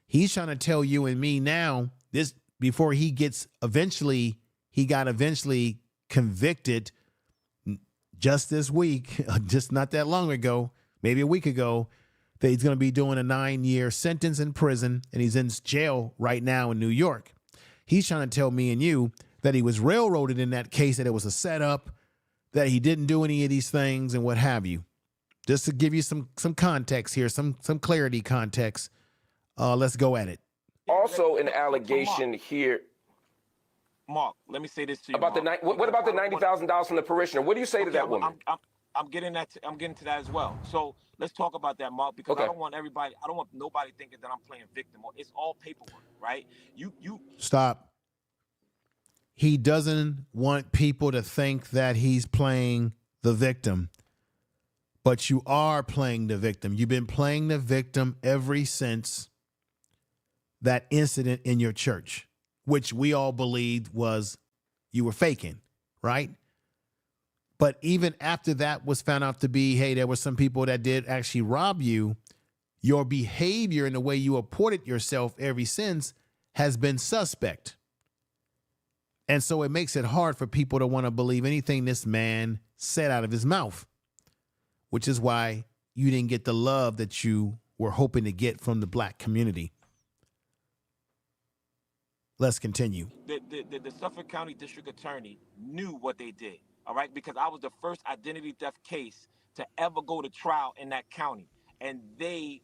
He's trying to tell you and me now, this before he got eventually convicted just this week, just not that long ago, maybe a week ago, that he's going to be doing a 9-year sentence in prison, and he's in jail right now in New York. He's trying to tell me and you that he was railroaded in that case, that it was a setup, that he didn't do any of these things and what have you. Just to give you some context here, some clarity context. Let's go at it. Also, an allegation here. Mark, let me say this to you. About what about the $90,000 from the parishioner? What do you say to that woman? I'm getting to that as well. So let's talk about that, Mark, because I don't want nobody thinking that I'm playing victim. It's all paperwork, right? You stop. He doesn't want people to think that he's playing the victim, but you are playing the victim. You've been playing the victim ever since that incident in your church, which we all believed was you were faking, right? But even after that was found out to be, hey, there were some people that did actually rob you, your behavior and the way you reported yourself ever since has been suspect. And so it makes it hard for people to want to believe anything this man said out of his mouth, which is why you didn't get the love that you were hoping to get from the black community. Let's continue. The Suffolk County District Attorney knew what they did, all right? Because I was the first identity theft case to ever go to trial in that county. And they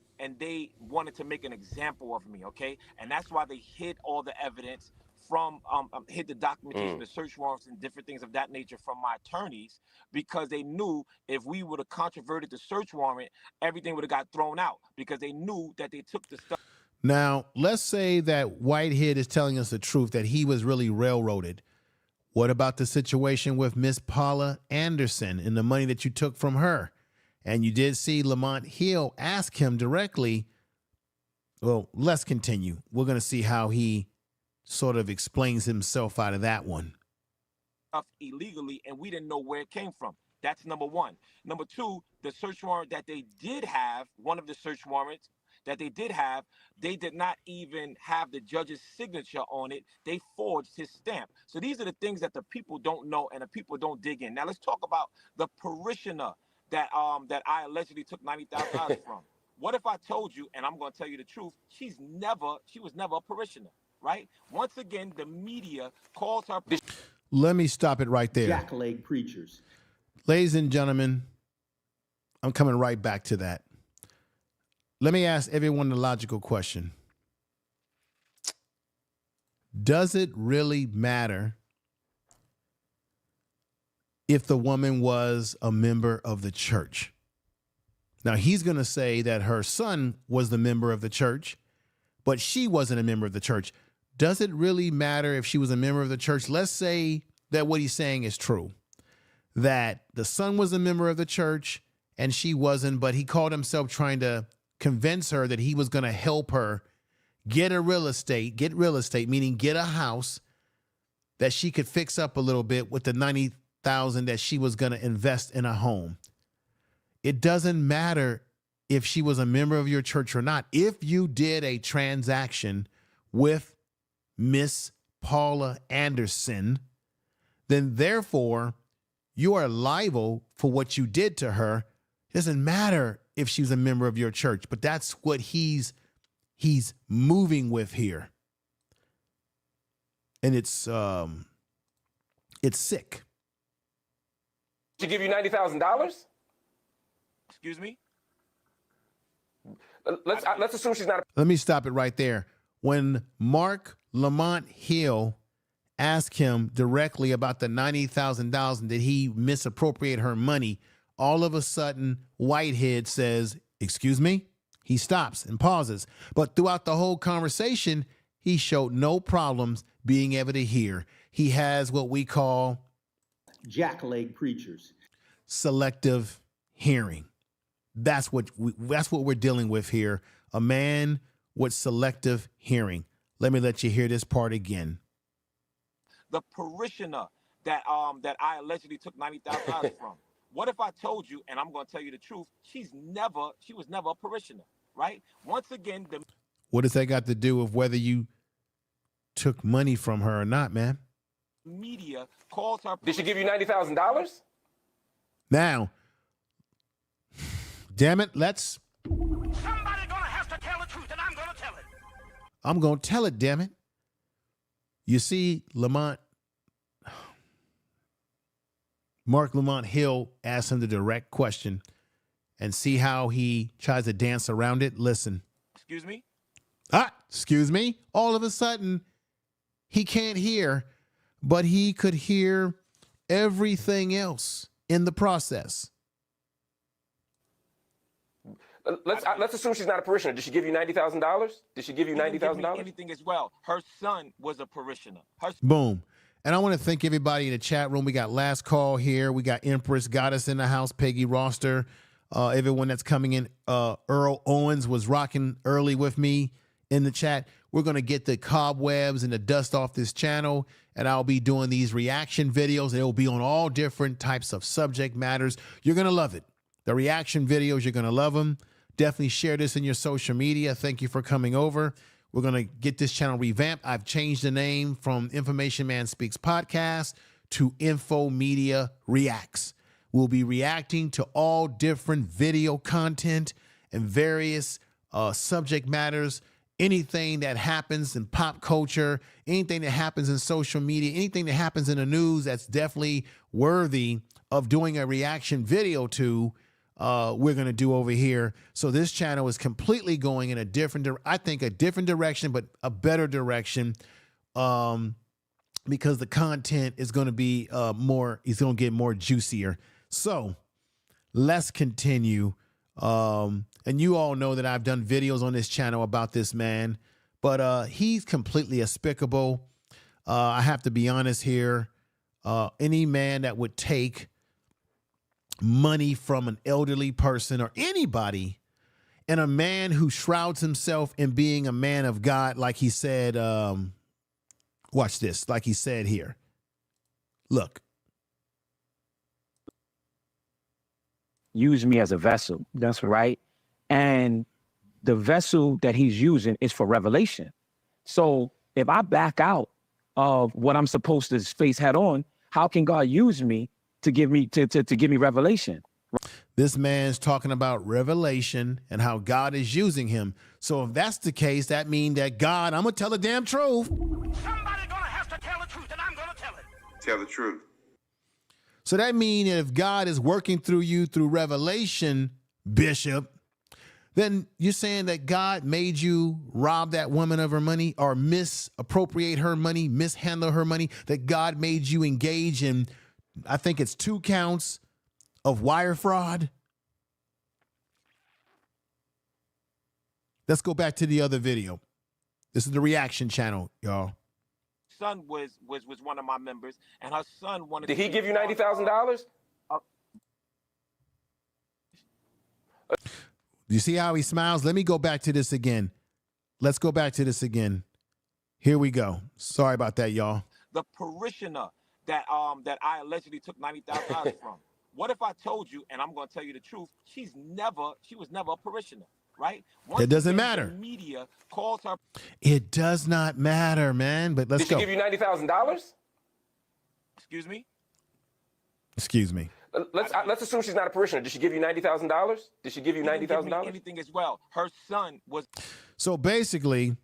wanted to make an example of me, okay? And that's why they hid all the evidence hid the documentation, the search warrants, and different things of that nature from my attorneys, because they knew if we would have controverted the search warrant, everything would have got thrown out, because they knew that they took the stuff. Now, let's say that Whitehead is telling us the truth, that he was really railroaded. What about the situation with Miss Paula Anderson and the money that you took from her? And you did see Lamont Hill ask him directly. Well, let's continue. We're going to see how he sort of explains himself out of that one. Illegally, and we didn't know where it came from. That's number one. Number two, the search warrant that they did have, one of the search warrants that they did have, they did not even have the judge's signature on it. They forged his stamp. So these are the things that the people don't know and the people don't dig in. Now let's talk about the parishioner that I allegedly took $90,000 from. What if I told you, and I'm going to tell you the truth, she was never a parishioner, right? Once again, the media calls her. Let me stop it right there. Jackleg preachers. Ladies and gentlemen, I'm coming right back to that. Let me ask everyone the logical question. Does it really matter if the woman was a member of the church? Now, he's going to say that her son was the member of the church, but she wasn't a member of the church. Does it really matter if she was a member of the church? Let's say that what he's saying is true, that the son was a member of the church and she wasn't, but he called himself trying to convince her that he was going to help her get real estate, meaning get a house that she could fix up a little bit with the $90,000 that she was going to invest in a home. It doesn't matter if she was a member of your church or not. If you did a transaction with Miss Paula Anderson, then therefore you are liable for what you did to her. It doesn't matter if she's a member of your church, but that's what he's moving with here. And it's sick. She give you $90,000? Excuse me? Let's assume she's not. Let me stop it right there. When Mark Lamont Hill asked him directly about the $90,000, did he misappropriate her money? All of a sudden, Whitehead says, "Excuse me?" He stops and pauses. But throughout the whole conversation, he showed no problems being able to hear. He has what we call Jackleg preachers. selective hearing. That's what we're dealing with here. A man with selective hearing. Let me let you hear this part again. The parishioner that I allegedly took $90,000 from. What if I told you, and I'm going to tell you the truth, she was never a parishioner, right? Once again, What does that got to do with whether you took money from her or not, man? media calls her. Did she give you $90,000? Now, damn it, Somebody gonna have to tell the truth, and I'm gonna tell it. I'm going to tell it, damn it. You see, Mark Lamont Hill asked him the direct question, and see how he tries to dance around it. Listen. Excuse me? Excuse me. All of a sudden, he can't hear, but he could hear everything else in the process. Let's assume she's not a parishioner. Did she give you $90,000? Did she give you $90,000? Anything as well. Her son was a parishioner. Boom. And I want to thank everybody in the chat room. We got Last Call here. We got Empress Goddess in the house, Peggy Roster, everyone that's coming in. Earl Owens was rocking early with me in the chat. We're going to get the cobwebs and the dust off this channel, and I'll be doing these reaction videos. They will be on all different types of subject matters. You're going to love it. The reaction videos, you're going to love them. Definitely share this in your social media. Thank you for coming over. We're going to get this channel revamped. I've changed the name from Information Man Speaks Podcast to Info Media Reacts. We'll be reacting to all different video content and various subject matters, anything that happens in pop culture, anything that happens in social media, anything that happens in the news that's definitely worthy of doing a reaction video to. We're going to do over here. So this channel is completely going in a different direction, but a better direction. because the content is going to be it's going to get more juicier. So let's continue. And you all know that I've done videos on this channel about this man, but he's completely despicable. I have to be honest here. Any man that would take money from an elderly person or anybody, and a man who shrouds himself in being a man of God, like he said, watch this, like he said here. Look. Use me as a vessel. That's right. And the vessel that he's using is for revelation. So if I back out of what I'm supposed to face head on, how can God use me to give me to give me revelation? This man's talking about revelation and how God is using him. So if that's the case, that means that God, I'm going to tell the damn truth. Somebody gonna have to tell the truth, and I'm gonna tell it. Tell the truth. So that means if God is working through you through revelation, Bishop, then you're saying that God made you rob that woman of her money or misappropriate her money, mishandle her money, that God made you engage in, I think it's 2 counts of wire fraud. Let's go back to the other video. This is the reaction channel, y'all. Son was one of my members, and her son wanted. Did he give you $90,000? You see how he smiles? Let me go back to this again. Let's go back to this again. Here we go. Sorry about that, y'all. The parishioner that I allegedly took $90,000 from. What if I told you, and I'm going to tell you the truth, she was never a parishioner, right? It doesn't matter. The media calls her. It does not matter, man. But let's go. Did she give you $90,000? Excuse me? Excuse me. Let's assume she's not a parishioner. Did she give you $90,000? Did she give you $90,000? Anything as well. Her son was. So basically,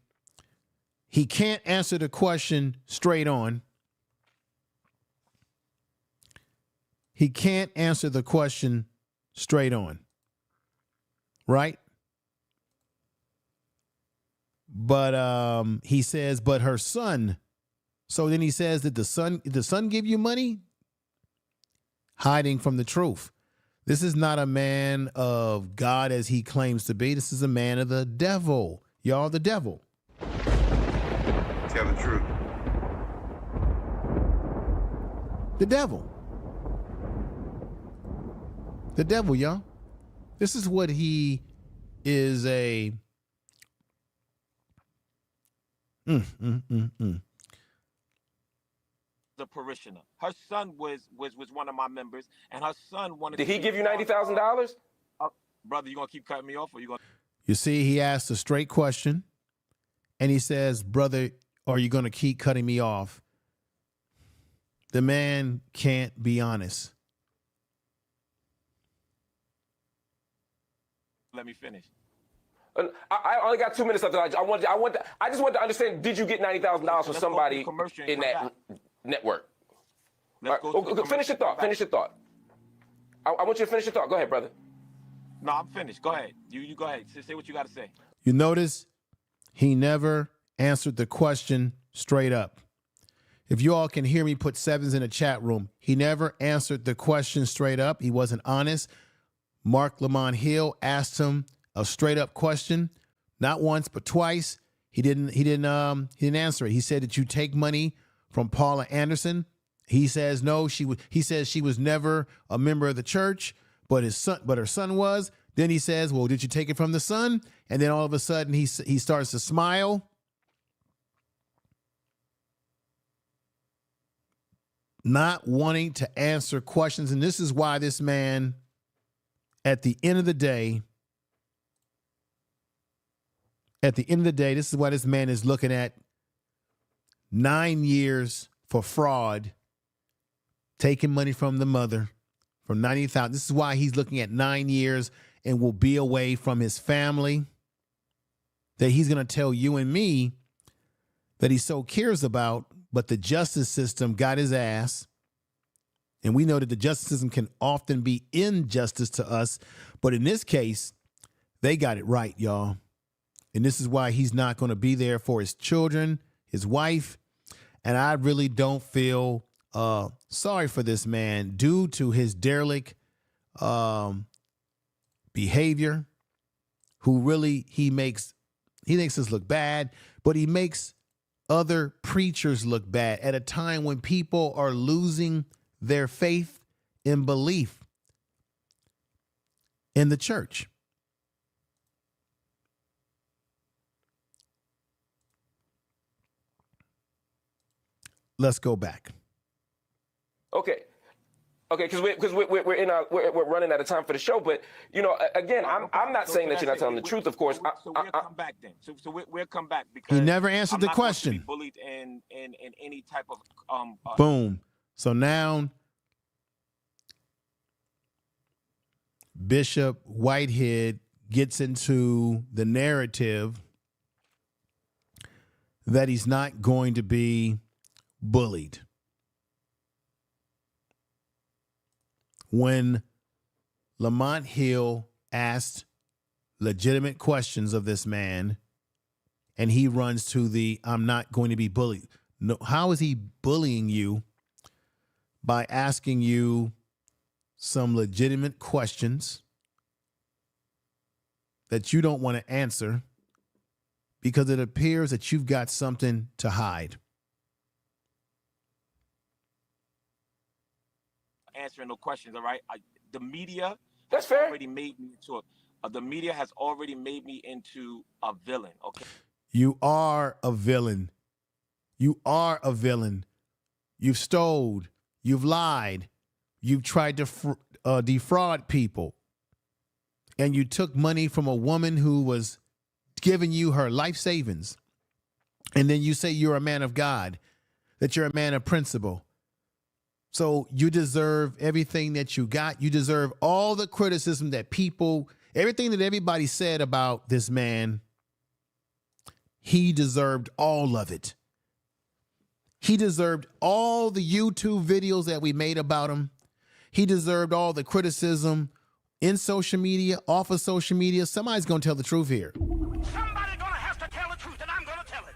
he can't answer the question straight on. He can't answer the question straight on. Right? But he says, but her son. So then he says that the son give you money? Hiding from the truth. This is not a man of God as he claims to be. This is a man of the devil. Y'all, the devil. Tell the truth. The devil. The devil, y'all. This is what he is a... The parishioner. Her son was one of my members, and her son wanted. Did he give you $90,000? Brother, you gonna keep cutting me off, or you gonna? You see, he asked a straight question, and he says, "Brother, are you gonna keep cutting me off?" The man can't be honest. Let me finish. I only got 2 minutes left. I just want to understand. Did you get $90,000 from somebody in that network? Finish your thought. Finish your thought. I want you to finish your thought. Go ahead, brother. No, I'm finished. Go ahead. You go ahead. Say what you got to say. You notice he never answered the question straight up. If you all can hear me put 7s in the chat room, he never answered the question straight up. He wasn't honest. Mark Lamont Hill asked him a straight up question, not once but twice. He didn't answer it. He said, "Did you take money from Paula Anderson?" He says no. He says she was never a member of the church, but her son was. Then he says, "Well, did you take it from the son?" And then all of a sudden he starts to smile. Not wanting to answer questions. And this is why this man, at the end of the day, this is why this man is looking at 9 years for fraud, taking money from the mother, from $90,000. This is why he's looking at 9 years and will be away from his family, that he's going to tell you and me that he so cares about, but the justice system got his ass. And we know that the justice system can often be injustice to us. But in this case, they got it right, y'all. And this is why he's not going to be there for his children, his wife, And I really don't feel sorry for this man due to his derelict behavior, who really, he makes us look bad, but he makes other preachers look bad at a time when people are losing their faith and belief in the church. Let's go back. Okay. Okay, because we're running out of time for the show, but again, I'm not saying that you're not telling the truth, of course. So we'll come back then. So we'll come back because He never answered the I'm not going to be question. bullied in any type of Boom. So now Bishop Whitehead gets into the narrative that he's not going to be bullied. When Lamont Hill asked legitimate questions of this man, and he runs to the "I'm not going to be bullied." No, how is he bullying you? By asking you some legitimate questions that you don't want to answer because it appears that you've got something to hide. answering no questions. All right, the media That's has fair. already made me into the media has already made me into a villain. Okay. You are a villain. You are a villain. You've stole. You've lied. You've tried to defraud people. And you took money from a woman who was giving you her life savings. And then you say you're a man of God, that you're a man of principle. So you deserve everything that you got. You deserve all the criticism that people, everything that everybody said about this man. He deserved all of it. He deserved all the YouTube videos that we made about him. He deserved all the criticism in social media, off of social media. Somebody's going to tell the truth here. Somebody's gonna have to tell the truth, and I'm gonna tell it.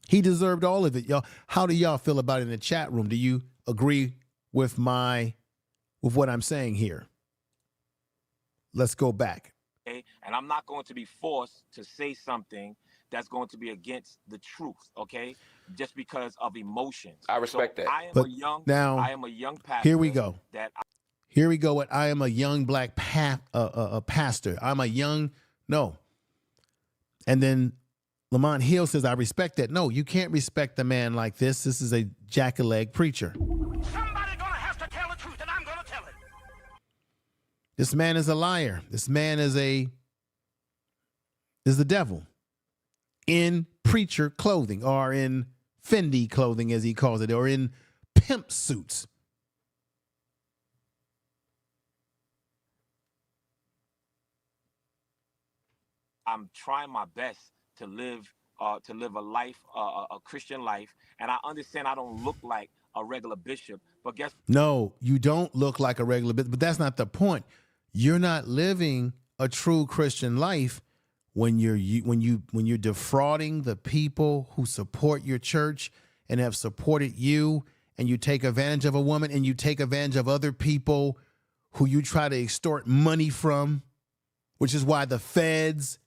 He deserved all of it, y'all. How do y'all feel about it in the chat room? Do you agree with what I'm saying here? Let's go back. Okay? And I'm not going to be forced to say something that's going to be against the truth, okay? Just because of emotions. I respect that. I am But a young now, I am a young pastor. Here we go. That Here we go. I am a young black pastor. I'm a young, no. And then Lamont Hill says, I respect that. No, you can't respect a man like this. This is a jack-a-leg preacher. Somebody's gonna have to tell the truth, and I'm gonna tell it. This man is a liar. This man is the devil in preacher clothing, or in Fendi clothing, as he calls it, or in pimp suits. I'm trying my best to live a life, a Christian life, and I understand I don't look like a regular bishop, but guess No, you don't look like a regular bishop, but that's not the point. You're not living a true Christian life when you're defrauding the people who support your church and have supported you, and you take advantage of a woman, and you take advantage of other people who you try to extort money from, which is why the feds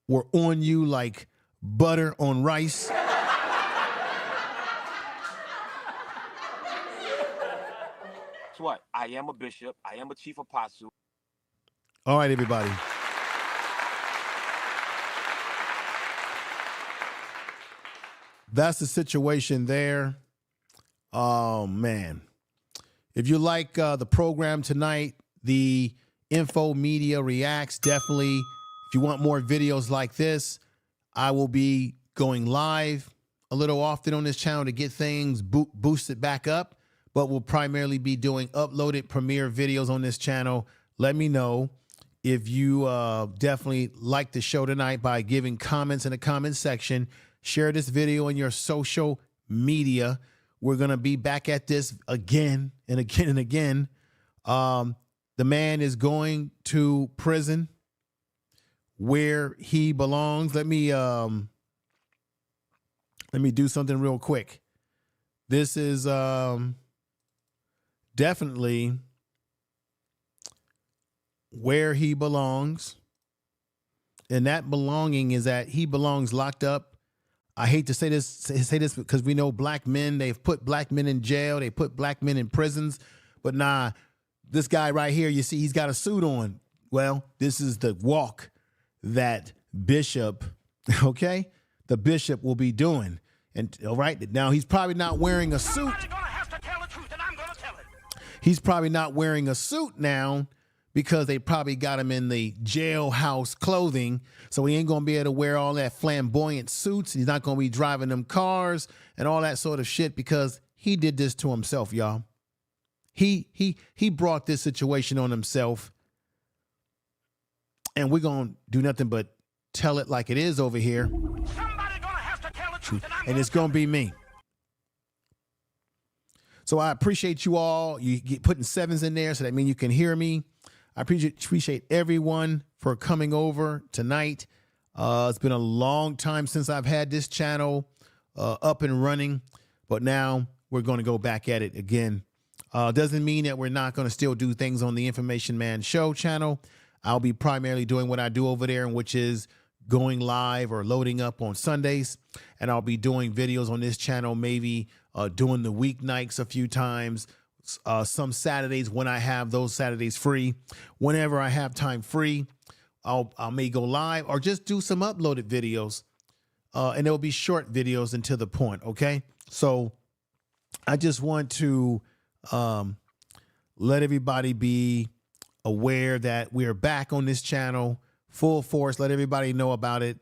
were on you like butter on rice. Guess what? I am a bishop. I am a chief apostle. All right, everybody. That's the situation there. Oh, man. If you like the program tonight, the Info Media Reacts, definitely. If you want more videos like this, I will be going live a little often on this channel to get things boosted back up, but we'll primarily be doing uploaded premiere videos on this channel. Let me know if you definitely like the show tonight by giving comments in the comment section. Share this video on your social media. We're going to be back at this again and again and again. The man is going to prison where he belongs. Let me let me do something real quick. This is definitely where he belongs. And that belonging is that he belongs locked up. I hate to say this because we know black men, they've put black men in jail. They put black men in prisons. But nah, this guy right here, you see, he's got a suit on. Well, this is the walk that Bishop, okay, the Bishop will be doing. And all right, now he's probably not wearing a suit. Somebody's gonna have to tell the truth, and I'm gonna tell it. He's probably not wearing a suit now because they probably got him in the jailhouse clothing. So he ain't going to be able to wear all that flamboyant suits. He's not going to be driving them cars and all that sort of shit because he did this to himself, y'all. He brought this situation on himself. And we're going to do nothing but tell it like it is over here. Somebody's gonna have to tell the truth, And it's going to be me. So I appreciate you all. You get putting sevens in there, so that means you can hear me. I appreciate everyone for coming over tonight. It's been a long time since I've had this channel up and running, but now we're going to go back at it again. Doesn't mean that we're not going to still do things on the Information Man Show channel. I'll be primarily doing what I do over there, which is going live or loading up on Sundays. And I'll be doing videos on this channel, maybe doing the weeknights a few times. Some Saturdays when I have those Saturdays free. Whenever I have time free, I may go live or just do some uploaded videos. And there'll be short videos and to the point, okay? So I just want to let everybody be aware that we're back on this channel, full force. Let everybody know about it.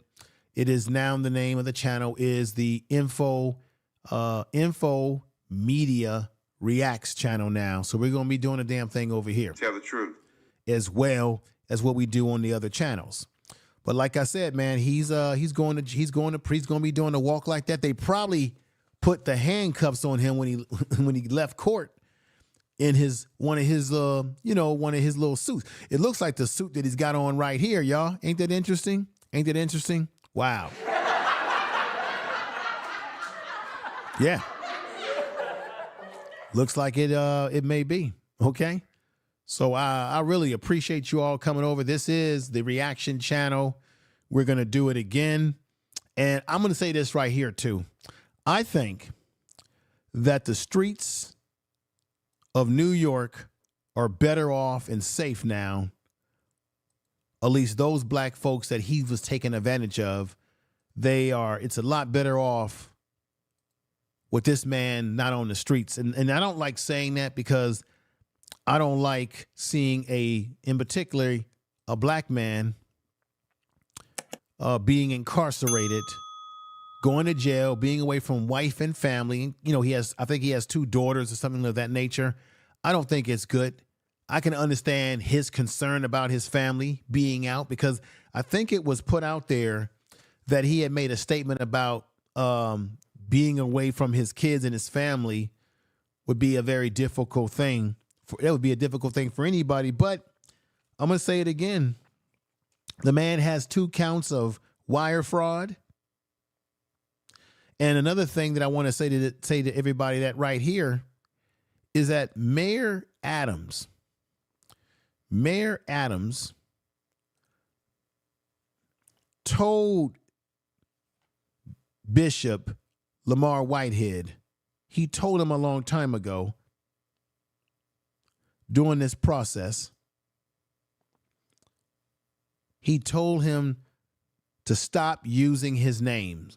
It is now, the name of the channel is the Info Media Reacts channel now. So we're going to be doing a damn thing over here. Tell the truth. As well as what we do on the other channels. But like I said, man, he's going to be doing a walk like that. They probably put the handcuffs on him when he left court in one of his little suits. It looks like the suit that he's got on right here, y'all. Ain't that interesting? Ain't that interesting? Wow. Yeah. Looks like it may be. Okay. So I really appreciate you all coming over. This is the reaction channel. We're going to do it again. And I'm going to say this right here too. I think that the streets of New York are better off and safe now. At least those black folks that he was taking advantage of, it's a lot better off with this man not on the streets. And I don't like saying that because I don't like seeing in particular, a black man being incarcerated, going to jail, being away from wife and family. You know, I think he has 2 daughters or something of that nature. I don't think it's good. I can understand his concern about his family being out because I think it was put out there that he had made a statement about being away from his kids and his family would be a very difficult thing. It would be a difficult thing for anybody, but I'm going to say it again. The man has 2 counts of wire fraud. And another thing that I want to say to everybody that right here is that Mayor Adams told Bishop Lamor Whitehead, he told him a long time ago during this process, he told him to stop using his name.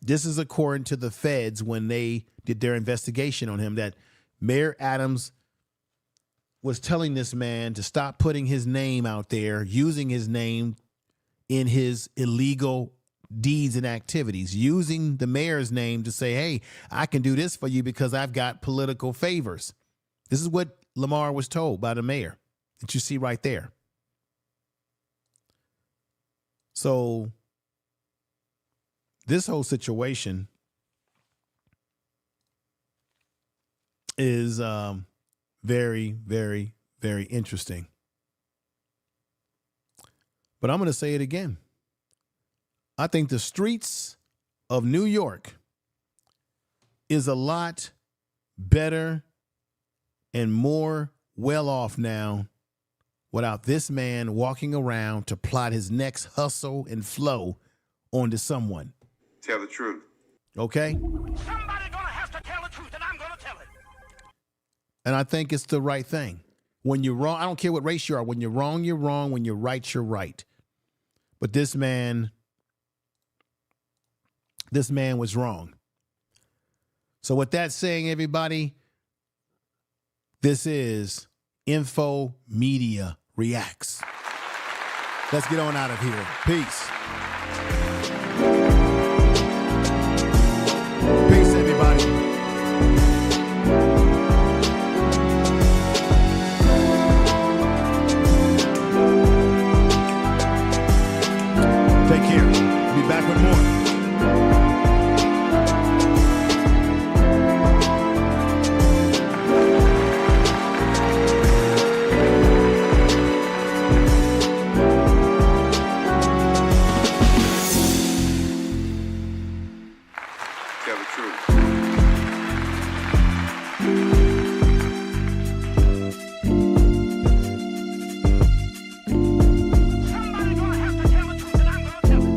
This is according to the feds when they did their investigation on him, that Mayor Adams was telling this man to stop putting his name out there, using his name in his illegal deeds and activities, using the mayor's name to say, hey, I can do this for you because I've got political favors. This is what Lamor was told by the mayor that you see right there. So this whole situation is very, very, very interesting. But I'm going to say it again. I think the streets of New York is a lot better and more well off now without this man walking around to plot his next hustle and flow onto someone. Tell the truth. Okay? Somebody's gonna have to tell the truth, and I'm gonna tell it. And I think it's the right thing. When you're wrong, I don't care what race you are. When you're wrong, you're wrong. When you're right, you're right. But this man was wrong. So with that saying, everybody, this is Info Media Reacts. Let's get on out of here. Peace. Peace, everybody. Take care. Be back with more. Tell the truth. Somebody's gonna have to tell the truth, and I'm gonna tell it.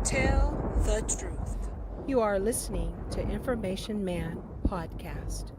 Tell the truth. You are listening to Information Man Podcast.